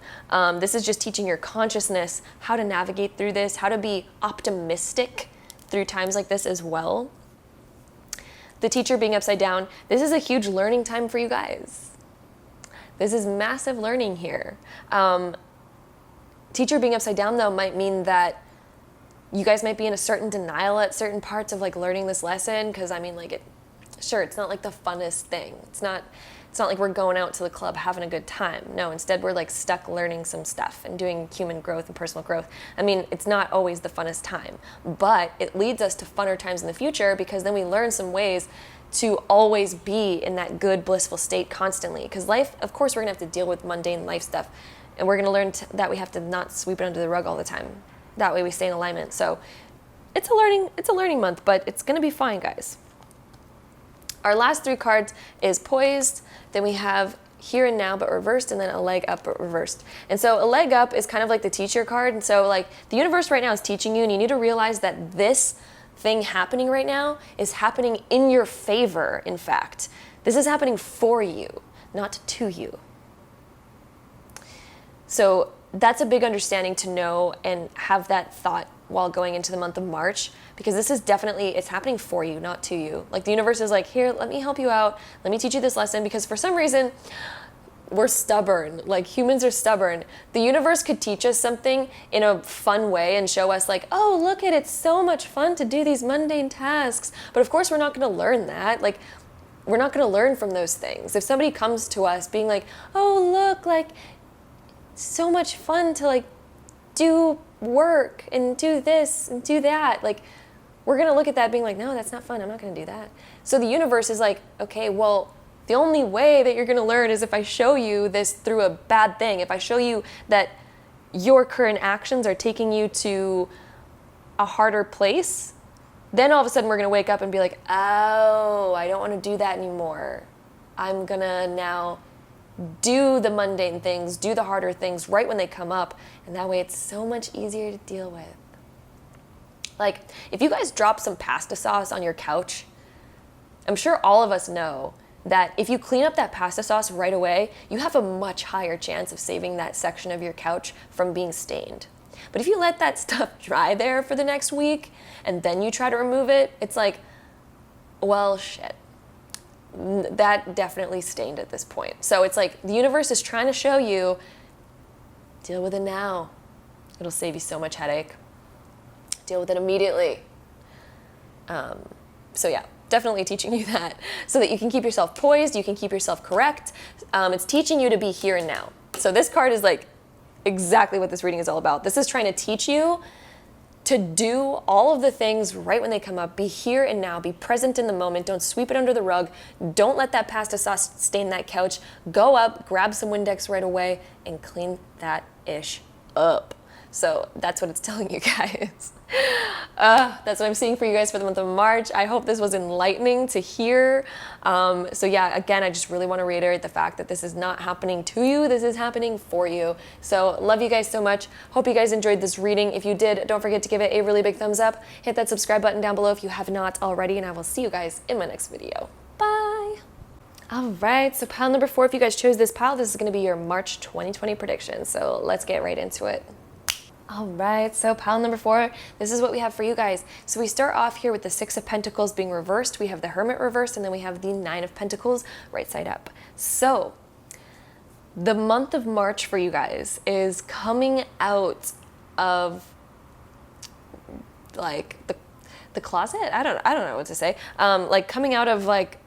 This is just teaching your consciousness how to navigate through this, how to be optimistic through times like this as well. The teacher being upside down, this is a huge learning time for you guys. This is massive learning here. Teacher being upside down, though, might mean that you guys might be in a certain denial at certain parts of, like, learning this lesson, because, I mean, like, it's not like the funnest thing. It's not like we're going out to the club having a good time. No, instead we're, like, stuck learning some stuff and doing human growth and personal growth. I mean, it's not always the funnest time, but it leads us to funner times in the future because then we learn some ways to always be in that good, blissful state constantly. Because life, of course, we're gonna have to deal with mundane life stuff, and we're gonna learn that we have to not sweep it under the rug all the time. That way we stay in alignment. So it's a learning month, but it's gonna be fine, guys. Our last 3 cards is poised, then we have here and now but reversed, and then a leg up but reversed. And so a leg up is kind of like the teacher card. And so, like, the universe right now is teaching you, and you need to realize that this thing happening right now is happening in your favor, in fact. This is happening for you, not to you. So that's a big understanding to know and have that thought while going into the month of March, because this is definitely, it's happening for you, not to you. Like, the universe is like, here, let me help you out. Let me teach you this lesson, because for some reason, we're stubborn. Like, humans are stubborn. The universe could teach us something in a fun way and show us, like, oh, look at it, it's so much fun to do these mundane tasks. But of course, we're not going to learn that. Like, we're not going to learn from those things. If somebody comes to us being like, oh, look, like, so much fun to, like, do work and do this and do that, like, we're going to look at that being like, no, that's not fun. I'm not going to do that. So the universe is like, okay, well, the only way that you're going to learn is if I show you this through a bad thing. If I show you that your current actions are taking you to a harder place, then all of a sudden we're going to wake up and be like, oh, I don't want to do that anymore. I'm going to now do the mundane things, do the harder things right when they come up, and that way it's so much easier to deal with. Like, if you guys drop some pasta sauce on your couch, I'm sure all of us know that if you clean up that pasta sauce right away, you have a much higher chance of saving that section of your couch from being stained. But if you let that stuff dry there for the next week and then you try to remove it, it's like, well, shit. That definitely stained at this point. So it's like the universe is trying to show you, deal with it now. It'll save you so much headache. Deal with it immediately. So yeah, definitely teaching you that so that you can keep yourself poised, you can keep yourself correct. It's teaching you to be here and now. So this card is like exactly what this reading is all about. This is trying to teach you to do all of the things right when they come up. Be here and now. Be present in the moment. Don't sweep it under the rug. Don't let that pasta sauce stain that couch. Go up, grab some Windex right away, and clean that ish up. So that's what it's telling you guys. That's what I'm seeing for you guys for the month of March. I hope this was enlightening to hear. So yeah, again, I just really want to reiterate the fact that this is not happening to you. This is happening for you. So love you guys so much. Hope you guys enjoyed this reading. If you did, don't forget to give it a really big thumbs up. Hit that subscribe button down below if you have not already, and I will see you guys in my next video. Bye. All right, so pile number 4, if you guys chose this pile, this is going to be your March 2020 prediction. So let's get right into it. All right, so pile number 4, this is what we have for you guys. So we start off here with the 6 of Pentacles being reversed. We have the Hermit reversed, and then we have the 9 of Pentacles right side up. So the month of March for you guys is coming out of like the closet. I don't know what to say. Like coming out of like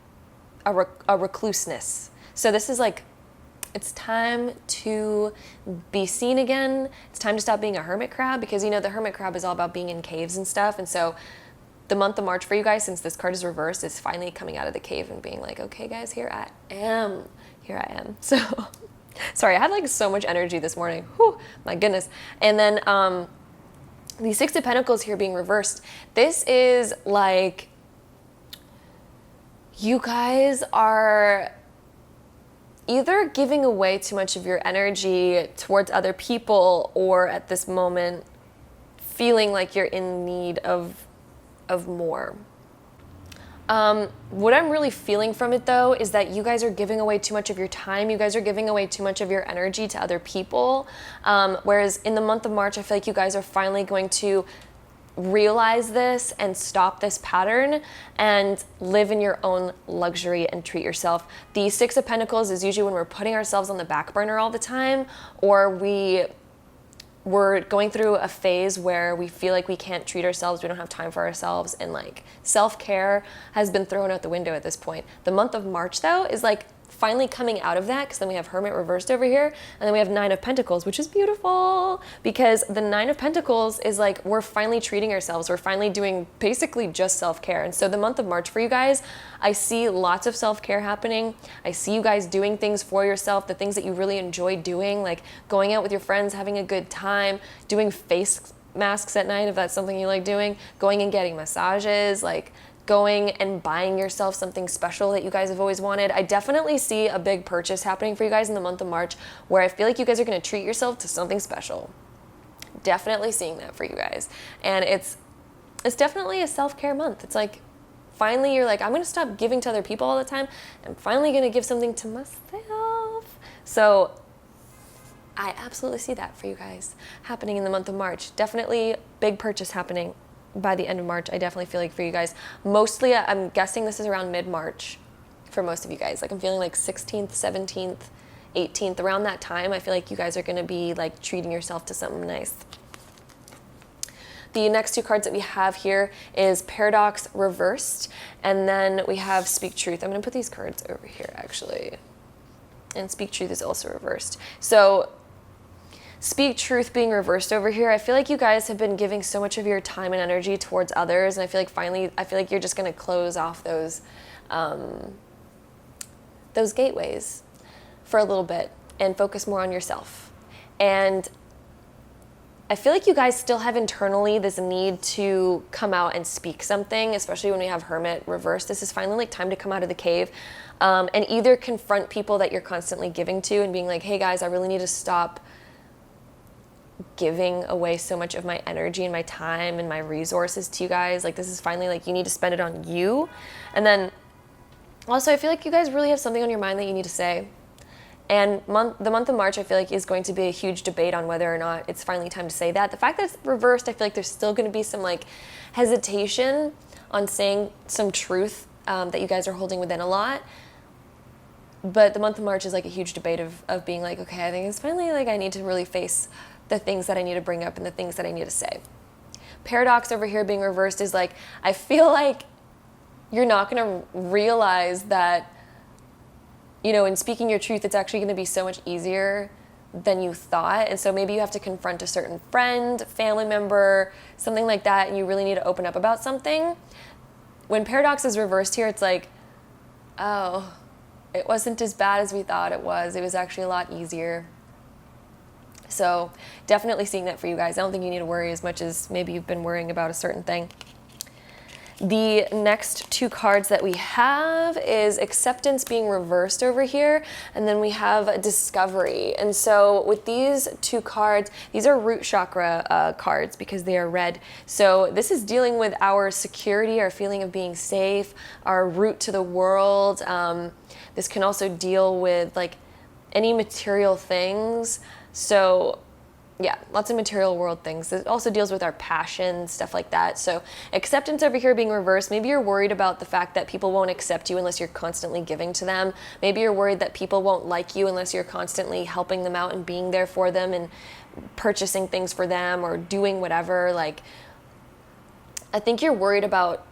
a recluseness. So this is like, it's time to be seen again. It's time to stop being a hermit crab, because you know the hermit crab is all about being in caves and stuff. And so the month of March for you guys, since this card is reversed, is finally coming out of the cave and being like, okay guys, here I am. So sorry, I had like so much energy this morning. Whew, my goodness. And then the 6 of Pentacles here being reversed. This is like, you guys are either giving away too much of your energy towards other people, or at this moment feeling like you're in need of more. What I'm really feeling from it though is that you guys are giving away too much of your time. You guys are giving away too much of your energy to other people. Whereas in the month of March, I feel like you guys are finally going to realize this and stop this pattern and live in your own luxury and treat yourself. The 6 of Pentacles is usually when we're putting ourselves on the back burner all the time, or we're going through a phase where we feel like we can't treat ourselves, we don't have time for ourselves, and like self-care has been thrown out the window at this point. The month of March though is like finally coming out of that, because then we have Hermit reversed over here, and then we have 9 of Pentacles, which is beautiful, because the 9 of Pentacles is like, we're finally treating ourselves, we're finally doing basically just self-care. And so the month of March for you guys, I see lots of self-care happening. I see you guys doing things for yourself, the things that you really enjoy doing, like going out with your friends, having a good time, doing face masks at night if that's something you like doing, going and getting massages, like going and buying yourself something special that you guys have always wanted. I definitely see a big purchase happening for you guys in the month of March, where I feel like you guys are going to treat yourself to something special. Definitely seeing that for you guys. And it's definitely a self-care month. It's like, finally you're like, I'm going to stop giving to other people all the time. I'm finally going to give something to myself. So I absolutely see that for you guys happening in the month of March. Definitely big purchase happening by the end of March. I definitely feel like for you guys, mostly I'm guessing this is around mid-March for most of you guys. Like I'm feeling like 16th, 17th, 18th, around that time, I feel like you guys are going to be like treating yourself to something nice. The next 2 cards that we have here is Paradox reversed, and then we have Speak Truth. I'm going to put these cards over here actually. And Speak Truth is also reversed. So Speak Truth being reversed over here, I feel like you guys have been giving so much of your time and energy towards others, and I feel like finally, you're just going to close off those gateways for a little bit and focus more on yourself. And I feel like you guys still have internally this need to come out and speak something, especially when we have Hermit reversed. This is finally like time to come out of the cave and either confront people that you're constantly giving to and being like, hey guys, I really need to stop giving away so much of my energy and my time and my resources to you guys. Like this is finally like, you need to spend it on you. And then also I feel like you guys really have something on your mind that you need to say. And the month of March, I feel like is going to be a huge debate on whether or not it's finally time to say that. The fact that it's reversed, I feel like there's still going to be some like hesitation on saying some truth that you guys are holding within a lot. But the month of March is like a huge debate of being like, okay, I think it's finally like I need to really face the things that I need to bring up and the things that I need to say. Paradox over here being reversed is like, I feel like you're not going to realize that, you know, in speaking your truth, it's actually going to be so much easier than you thought. And so maybe you have to confront a certain friend, family member, something like that, and you really need to open up about something. When Paradox is reversed here, it's like, oh, it wasn't as bad as we thought it was. It was actually a lot easier. So definitely seeing that for you guys. I don't think you need to worry as much as maybe you've been worrying about a certain thing. The next two cards that we have is acceptance being reversed over here, and then we have discovery. And so with these two cards, these are root chakra cards because they are red. So this is dealing with our security, our feeling of being safe, our root to the world. This can also deal with like any material things. So yeah, lots of material world things. It also deals with our passion, stuff like that. So acceptance over here being reversed. Maybe you're worried about the fact that people won't accept you unless you're constantly giving to them. Maybe you're worried that people won't like you unless you're constantly helping them out and being there for them and purchasing things for them or doing whatever. Like, I think you're worried about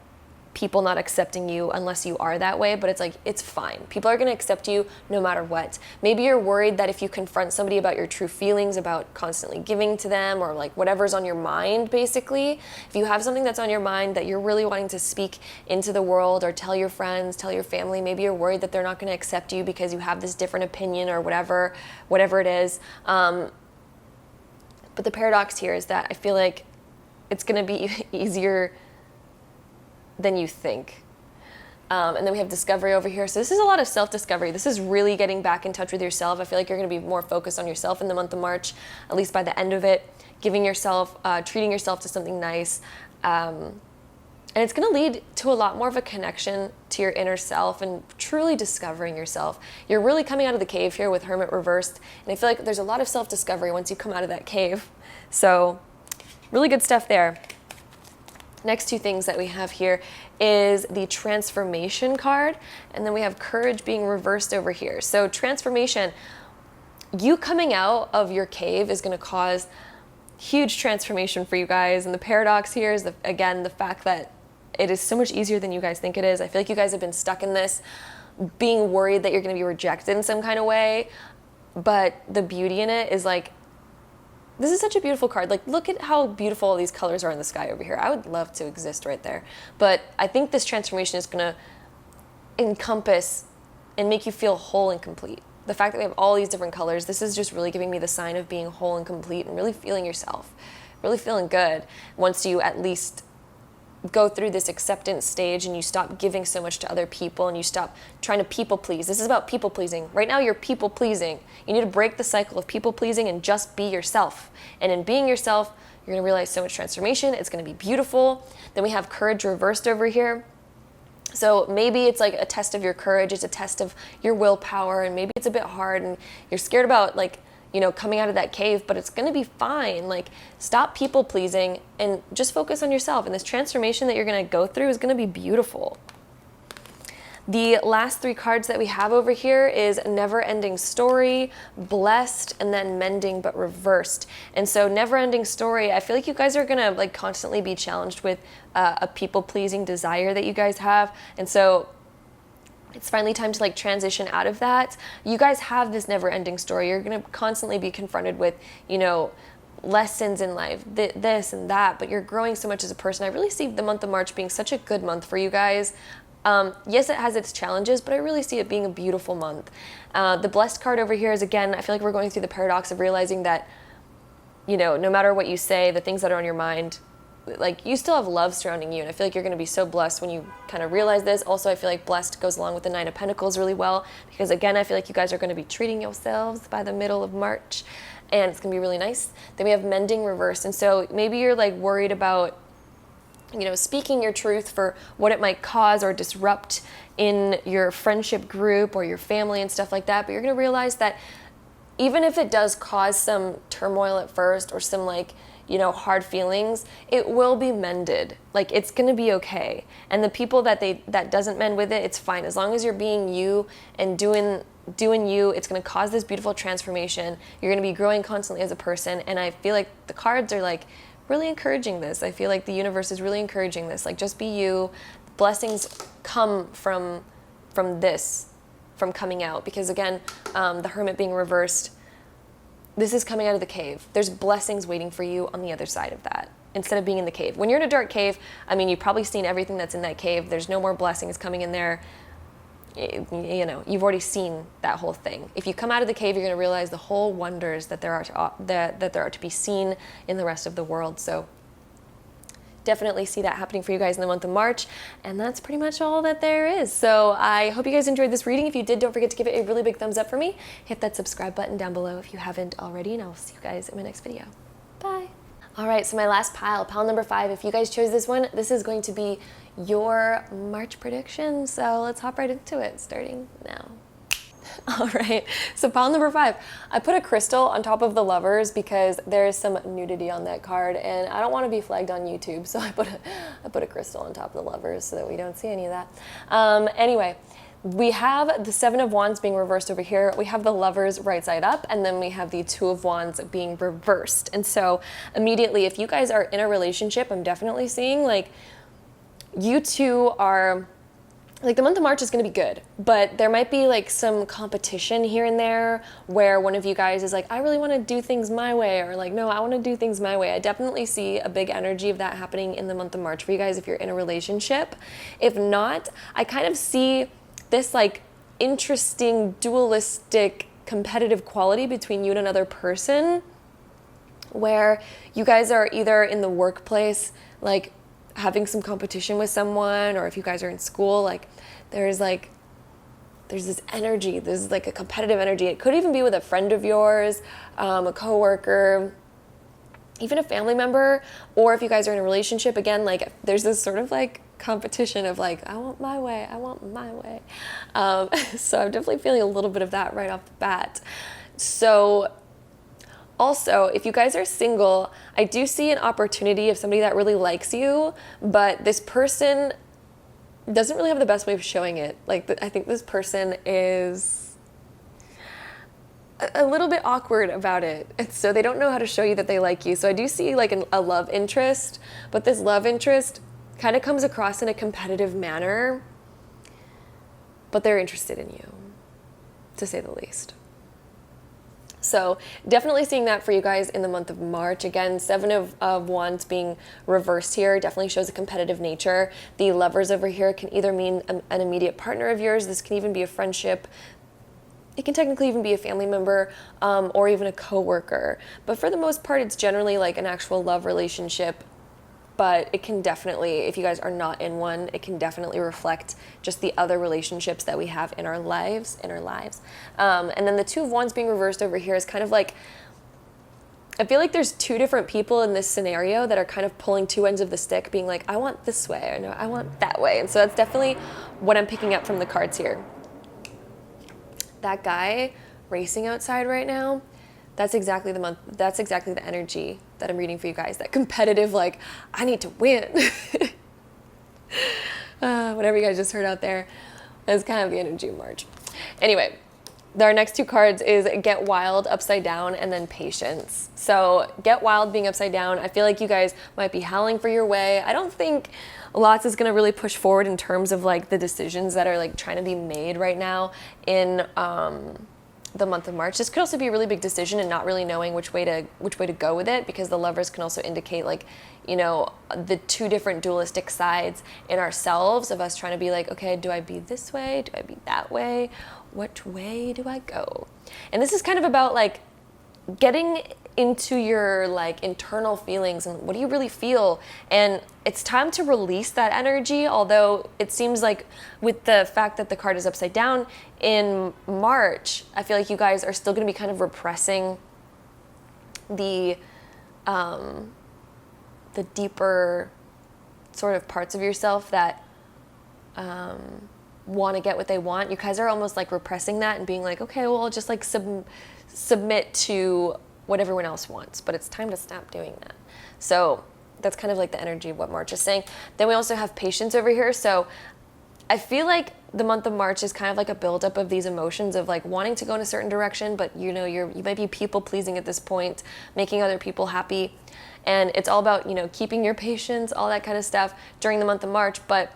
people not accepting you unless you are that way, but it's like, it's fine. People are going to accept you no matter what. Maybe you're worried that if you confront somebody about your true feelings, about constantly giving to them or like whatever's on your mind, basically, if you have something that's on your mind that you're really wanting to speak into the world or tell your friends, tell your family, maybe you're worried that they're not going to accept you because you have this different opinion or whatever it is. But the paradox here is that I feel like it's going to be easier than you think. And then we have discovery over here. So this is a lot of self-discovery. This is really getting back in touch with yourself. I feel like you're going to be more focused on yourself in the month of March, at least by the end of it, giving yourself, treating yourself to something nice. And it's going to lead to a lot more of a connection to your inner self and truly discovering yourself. You're really coming out of the cave here with Hermit reversed. And I feel like there's a lot of self-discovery once you come out of that cave. So really good stuff there. Next two things that we have here is the transformation card, and then we have courage being reversed over here. So transformation, you coming out of your cave is going to cause huge transformation for you guys. And the paradox here is, again, the fact that it is so much easier than you guys think it is. I feel like you guys have been stuck in this, being worried that you're going to be rejected in some kind of way. But the beauty in it is like, this is such a beautiful card. Like, look at how beautiful all these colors are in the sky over here. I would love to exist right there. But I think this transformation is going to encompass and make you feel whole and complete. The fact that we have all these different colors, this is just really giving me the sign of being whole and complete and really feeling yourself, really feeling good once you at least go through this acceptance stage and you stop giving so much to other people and you stop trying to people please. This is about people pleasing. Right now you're people pleasing. You need to break the cycle of people pleasing and just be yourself. And in being yourself, you're going to realize so much transformation. It's going to be beautiful. Then we have courage reversed over here. So maybe it's like a test of your courage. It's a test of your willpower, and maybe it's a bit hard and you're scared about coming out of that cave, but it's going to be fine. Like, stop people pleasing and just focus on yourself. And this transformation that you're going to go through is going to be beautiful. The last three cards that we have over here is Never Ending Story, Blessed, and then Mending but Reversed. And so Never Ending Story, I feel like you guys are going to constantly be challenged with a people pleasing desire that you guys have. And so it's finally time to transition out of that. You guys have this never-ending story. You're going to constantly be confronted with, lessons in life, this and that, but you're growing so much as a person. I really see the month of March being such a good month for you guys. Yes, it has its challenges, but I really see it being a beautiful month. The Blessed card over here is, again, I feel like we're going through the paradox of realizing that, no matter what you say, the things that are on your mind, you still have love surrounding you, and I feel like you're going to be so blessed when you kind of realize this. Also, I feel like blessed goes along with the Nine of Pentacles really well, because again, I feel like you guys are going to be treating yourselves by the middle of March, and it's going to be really nice. Then we have mending reversed, and so maybe you're worried about speaking your truth for what it might cause or disrupt in your friendship group or your family and stuff like that, but you're going to realize that even if it does cause some turmoil at first or some hard feelings, it will be mended. It's going to be okay. And the people that doesn't mend with it, it's fine. As long as you're being you and doing you, it's going to cause this beautiful transformation. You're going to be growing constantly as a person. And I feel like the cards are really encouraging this. I feel like the universe is really encouraging this. Just be you. Blessings come from this, from coming out. Because again, the Hermit being reversed, this is coming out of the cave. There's blessings waiting for you on the other side of that, instead of being in the cave. When you're in a dark cave, you've probably seen everything that's in that cave. There's no more blessings coming in there. you know, you've already seen that whole thing. If you come out of the cave, you're going to realize the whole wonders that there are that there are to be seen in the rest of the world. So definitely see that happening for you guys in the month of March. And that's pretty much all that there is. So I hope you guys enjoyed this reading. If you did, don't forget to give it a really big thumbs up for me. Hit that subscribe button down below if you haven't already, and I'll see you guys in my next video. Bye. All right, so my last pile number 5. If you guys chose this one, this is going to be your March prediction. So let's hop right into it, starting now. All right, so pile number 5. I put a crystal on top of the Lovers because there's some nudity on that card, and I don't want to be flagged on YouTube, so I put a crystal on top of the Lovers so that we don't see any of that. Anyway, we have the 7 of Wands being reversed over here. We have the Lovers right side up, and then we have the 2 of Wands being reversed. And so immediately, if you guys are in a relationship, I'm definitely seeing like you two are, like, the month of March is going to be good, but there might be like some competition here and there where one of you guys is like, I really want to do things my way, or like, no, I want to do things my way. I definitely see a big energy of that happening in the month of March for you guys if you're in a relationship. If not, I kind of see this like interesting dualistic competitive quality between you and another person where you guys are either in the workplace, like having some competition with someone, or if you guys are in school, like there's this energy, there's like a competitive energy. It could even be with a friend of yours, a coworker, even a family member, or if you guys are in a relationship, again, like there's this sort of like competition of like, I want my way, I want my way. So I'm definitely feeling a little bit of that right off the bat. So also, if you guys are single, I do see an opportunity of somebody that really likes you, but this person doesn't really have the best way of showing it. Like, I think this person is a little bit awkward about it. And so they don't know how to show you that they like you. So I do see like a love interest, but this love interest kind of comes across in a competitive manner, but they're interested in you, to say the least. So definitely seeing that for you guys in the month of March. Again, 7 of Wands being reversed here definitely shows a competitive nature. The Lovers over here can either mean an immediate partner of yours. This can even be a friendship. It can technically even be a family member, or even a coworker. But for the most part, it's generally like an actual love relationship. But it can definitely, if you guys are not in one, it can definitely reflect just the other relationships that we have in our lives. And then the 2 of Wands being reversed over here is kind of like, I feel like there's 2 different people in this scenario that are kind of pulling 2 ends of the stick, being like, I want this way, or no, I want that way. And so that's definitely what I'm picking up from the cards here. That guy racing outside right now, that's exactly the energy that I'm reading for you guys. That competitive, like, I need to win. Whatever you guys just heard out there, that's kind of the energy of March. Anyway, our next 2 cards is Get Wild upside down, and then Patience. So Get Wild being upside down, I feel like you guys might be howling for your way. I don't think lots is going to really push forward in terms of like the decisions that are like trying to be made right now in the month of March. This could also be a really big decision and not really knowing which way to go with it, because the Lovers can also indicate like, you know, the 2 different dualistic sides in ourselves of us trying to be like, okay, do I be this way? Do I be that way? Which way do I go? And this is kind of about like getting into your like internal feelings and what do you really feel, and it's time to release that energy. Although it seems like with the fact that the card is upside down in March, I feel like you guys are still going to be kind of repressing the deeper sort of parts of yourself that want to get what they want. You guys are almost like repressing that and being like, okay, well, I'll just like submit to what everyone else wants, but it's time to stop doing that. So that's kind of like the energy of what March is saying. Then we also have Patience over here. So I feel like the month of March is kind of like a buildup of these emotions of like wanting to go in a certain direction, but you know, you might be people pleasing at this point, making other people happy. And it's all about, you know, keeping your patience, all that kind of stuff during the month of March. But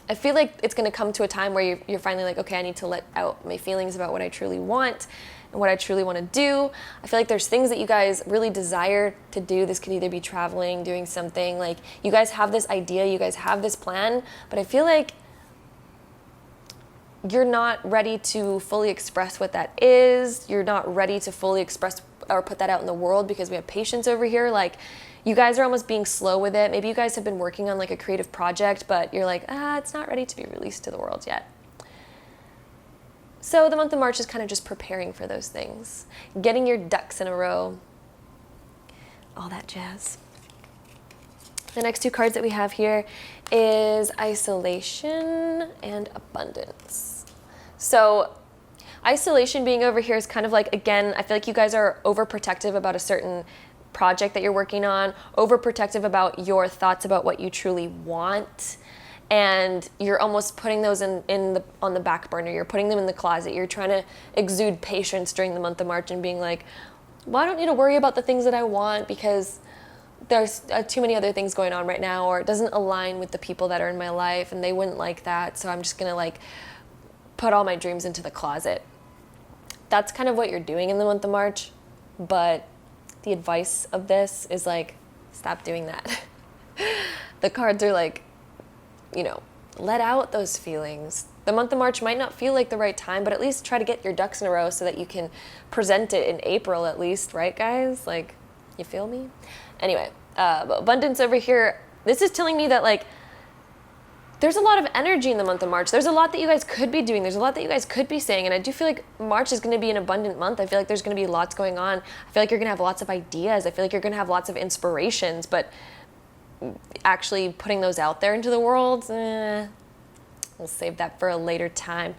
I feel like it's going to come to a time where you're finally like, okay, I need to let out my feelings about what I truly want and what I truly want to do. I feel like there's things that you guys really desire to do. This could either be traveling, doing something. Like, you guys have this idea, you guys have this plan, but I feel like you're not ready to fully express what that is. You're not ready to fully express or put that out in the world because we have patience over here. Like, you guys are almost being slow with it. Maybe you guys have been working on like a creative project, but you're like, it's not ready to be released to the world yet. So the month of March is kind of just preparing for those things, getting your ducks in a row, all that jazz. The next two cards that we have here is isolation and abundance. So isolation being over here is kind of like, again, I feel like you guys are overprotective about a certain project that you're working on, overprotective about your thoughts about what you truly want, and you're almost putting those on the back burner. You're putting them in the closet. You're trying to exude patience during the month of March and being like, well, I don't need to worry about the things that I want because there's too many other things going on right now, or it doesn't align with the people that are in my life and they wouldn't like that, so I'm just gonna like put all my dreams into the closet. That's kind of what you're doing in the month of March, but the advice of this is like, stop doing that. The cards are like, you know, let out those feelings. The month of March might not feel like the right time, but at least try to get your ducks in a row so that you can present it in April at least, right guys? Like, you feel me? Anyway, abundance over here, this is telling me that like, there's a lot of energy in the month of March. There's a lot that you guys could be doing. There's a lot that you guys could be saying. And I do feel like March is going to be an abundant month. I feel like there's going to be lots going on. I feel like you're going to have lots of ideas. I feel like you're going to have lots of inspirations. But actually putting those out there into the world, we'll save that for a later time.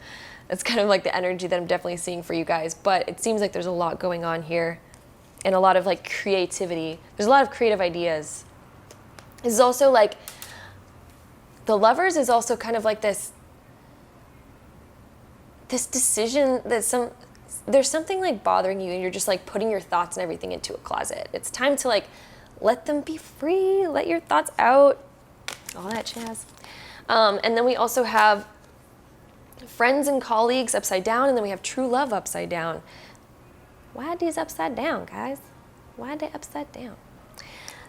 That's kind of like the energy that I'm definitely seeing for you guys. But it seems like there's a lot going on here and a lot of like creativity. There's a lot of creative ideas. This is also like, the Lovers is also kind of like this decision that there's something like bothering you and you're just like putting your thoughts and everything into a closet. It's time to like let them be free, let your thoughts out, all that jazz. And then we also have friends and colleagues upside down, and then we have true love upside down. Why are these upside down, guys? Why are they upside down?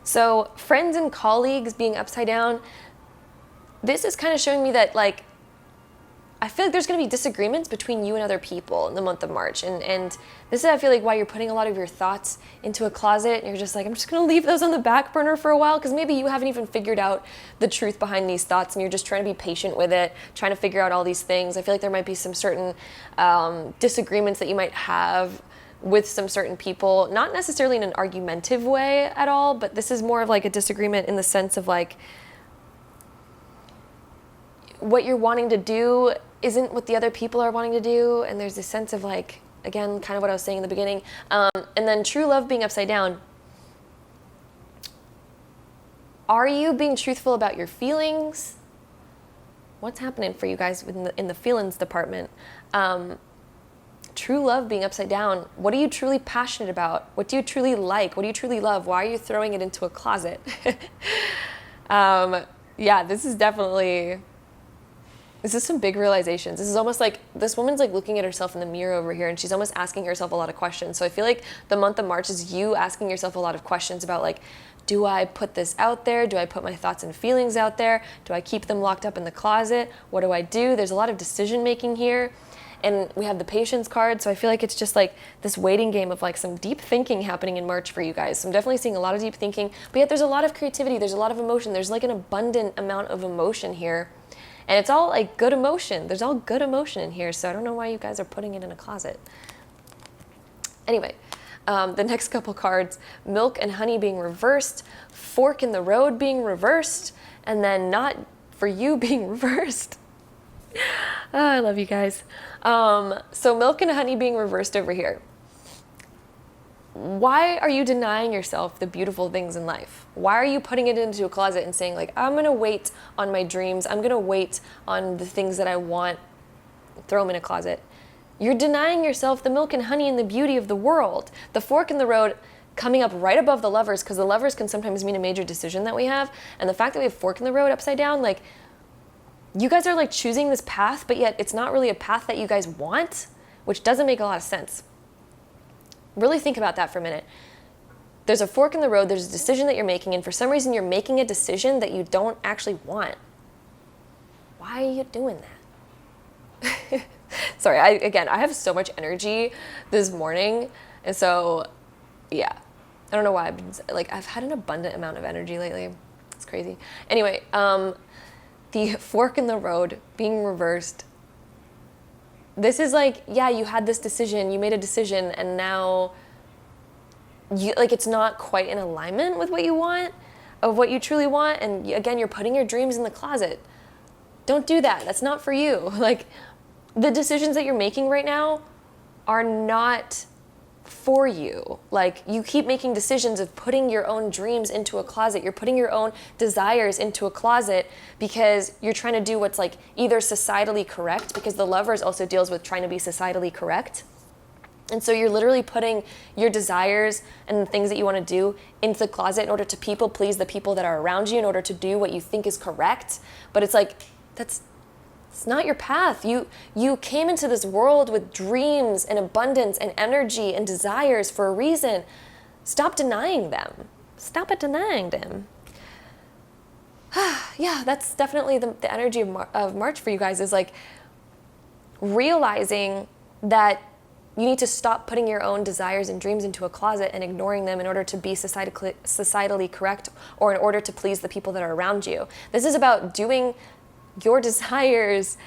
So friends and colleagues being upside down, this is kind of showing me that like, I feel like there's going to be disagreements between you and other people in the month of March. And this is, I feel like, why you're putting a lot of your thoughts into a closet. And you're just like, I'm just going to leave those on the back burner for a while because maybe you haven't even figured out the truth behind these thoughts and you're just trying to be patient with it, trying to figure out all these things. I feel like there might be some certain disagreements that you might have with some certain people, not necessarily in an argumentative way at all, but this is more of like a disagreement in the sense of like, what you're wanting to do isn't what the other people are wanting to do, and there's this sense of like, again, kind of what I was saying in the beginning, and then true love being upside down. Are you being truthful about your feelings? What's happening for you guys in the feelings department? True love being upside down. What are you truly passionate about? What do you truly like? What do you truly love? Why are you throwing it into a closet? Yeah, this is some big realizations. This is almost like this woman's like looking at herself in the mirror over here and she's almost asking herself a lot of questions. So I feel like the month of March is you asking yourself a lot of questions about like, do I put this out there? Do I put my thoughts and feelings out there? Do I keep them locked up in the closet? What do I do? There's a lot of decision making here. And we have the patience card. So I feel like it's just like this waiting game of like some deep thinking happening in March for you guys. So I'm definitely seeing a lot of deep thinking, but yet there's a lot of creativity. There's a lot of emotion. There's like an abundant amount of emotion here. And it's all like good emotion. There's all good emotion in here. So I don't know why you guys are putting it in a closet. Anyway, the next couple cards, milk and honey being reversed, fork in the road being reversed, and then not for you being reversed. Oh, I love you guys. So milk and honey being reversed over here. Why are you denying yourself the beautiful things in life? Why are you putting it into a closet and saying like, I'm going to wait on my dreams. I'm going to wait on the things that I want. Throw them in a closet. You're denying yourself the milk and honey and the beauty of the world. The fork in the road coming up right above the Lovers, because the Lovers can sometimes mean a major decision that we have. And the fact that we have fork in the road upside down, like, you guys are like choosing this path, but yet it's not really a path that you guys want, which doesn't make a lot of sense. Really think about that for a minute. There's a fork in the road, there's a decision that you're making, and for some reason you're making a decision that you don't actually want. Why are you doing that? Sorry, I have so much energy this morning, and so, yeah. I don't know why, I've had an abundant amount of energy lately. It's crazy. Anyway, the fork in the road being reversed. This is like, yeah, you had this decision, you made a decision, and now it's not quite in alignment with what you want, of what you truly want, and again, you're putting your dreams in the closet. Don't do that. That's not for you. Like, the decisions that you're making right now are not for you. Like, you keep making decisions of putting your own dreams into a closet. You're putting your own desires into a closet because you're trying to do what's like either societally correct, because the Lovers also deals with trying to be societally correct. And so you're literally putting your desires and the things that you want to do into the closet in order to people please the people that are around you, in order to do what you think is correct. But it's like, it's not your path. You came into this world with dreams and abundance and energy and desires for a reason. Stop denying them. Stop it denying them. Yeah, that's definitely the energy of March for you guys, is like realizing that you need to stop putting your own desires and dreams into a closet and ignoring them in order to be societally correct, or in order to please the people that are around you. This is about doing your desires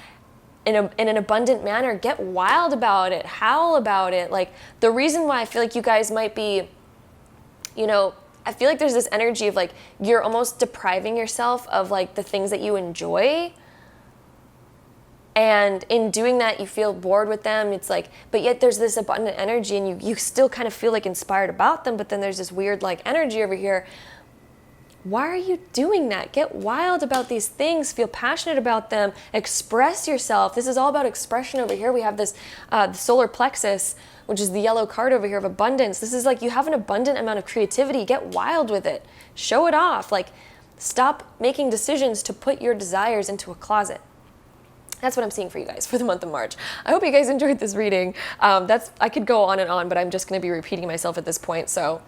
in an abundant manner. Get wild about it. Howl about it. Like, the reason why I feel like you guys might be, I feel like there's this energy of like, you're almost depriving yourself of like the things that you enjoy. And in doing that, you feel bored with them. It's like, but yet there's this abundant energy, and you still kind of feel like inspired about them, but then there's this weird like energy over here. Why are you doing that? Get wild about these things. Feel passionate about them. Express yourself. This is all about expression over here. We have this the solar plexus, which is the yellow card over here of abundance. This is like, you have an abundant amount of creativity. Get wild with it. Show it off. Like, stop making decisions to put your desires into a closet. That's what I'm seeing for you guys for the month of March. I hope you guys enjoyed this reading. I could go on and on, but I'm just going to be repeating myself at this point. So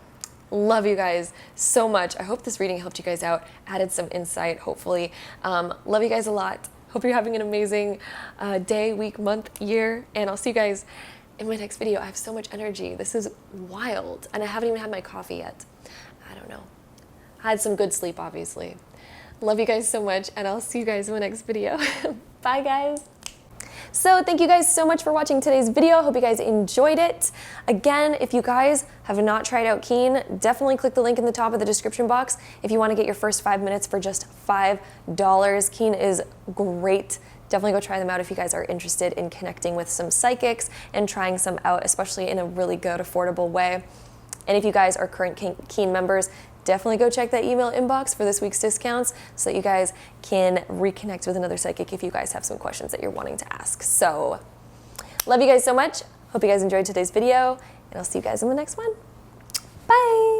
love you guys so much. I hope this reading helped you guys out, added some insight, hopefully. Love you guys a lot. Hope you're having an amazing day, week, month, year, and I'll see you guys in my next video. I have so much energy. This is wild, and I haven't even had my coffee yet. I don't know. I had some good sleep, obviously. Love you guys so much, and I'll see you guys in my next video. Bye, guys. So thank you guys so much for watching today's video. Hope you guys enjoyed it. Again, if you guys have not tried out Keen, definitely click the link in the top of the description box if you want to get your first 5 minutes for just $5. Keen is great. Definitely go try them out if you guys are interested in connecting with some psychics and trying some out, especially in a really good, affordable way. And if you guys are current Keen members, definitely go check that email inbox for this week's discounts so that you guys can reconnect with another psychic if you guys have some questions that you're wanting to ask. So, love you guys so much. Hope you guys enjoyed today's video, and I'll see you guys in the next one. Bye!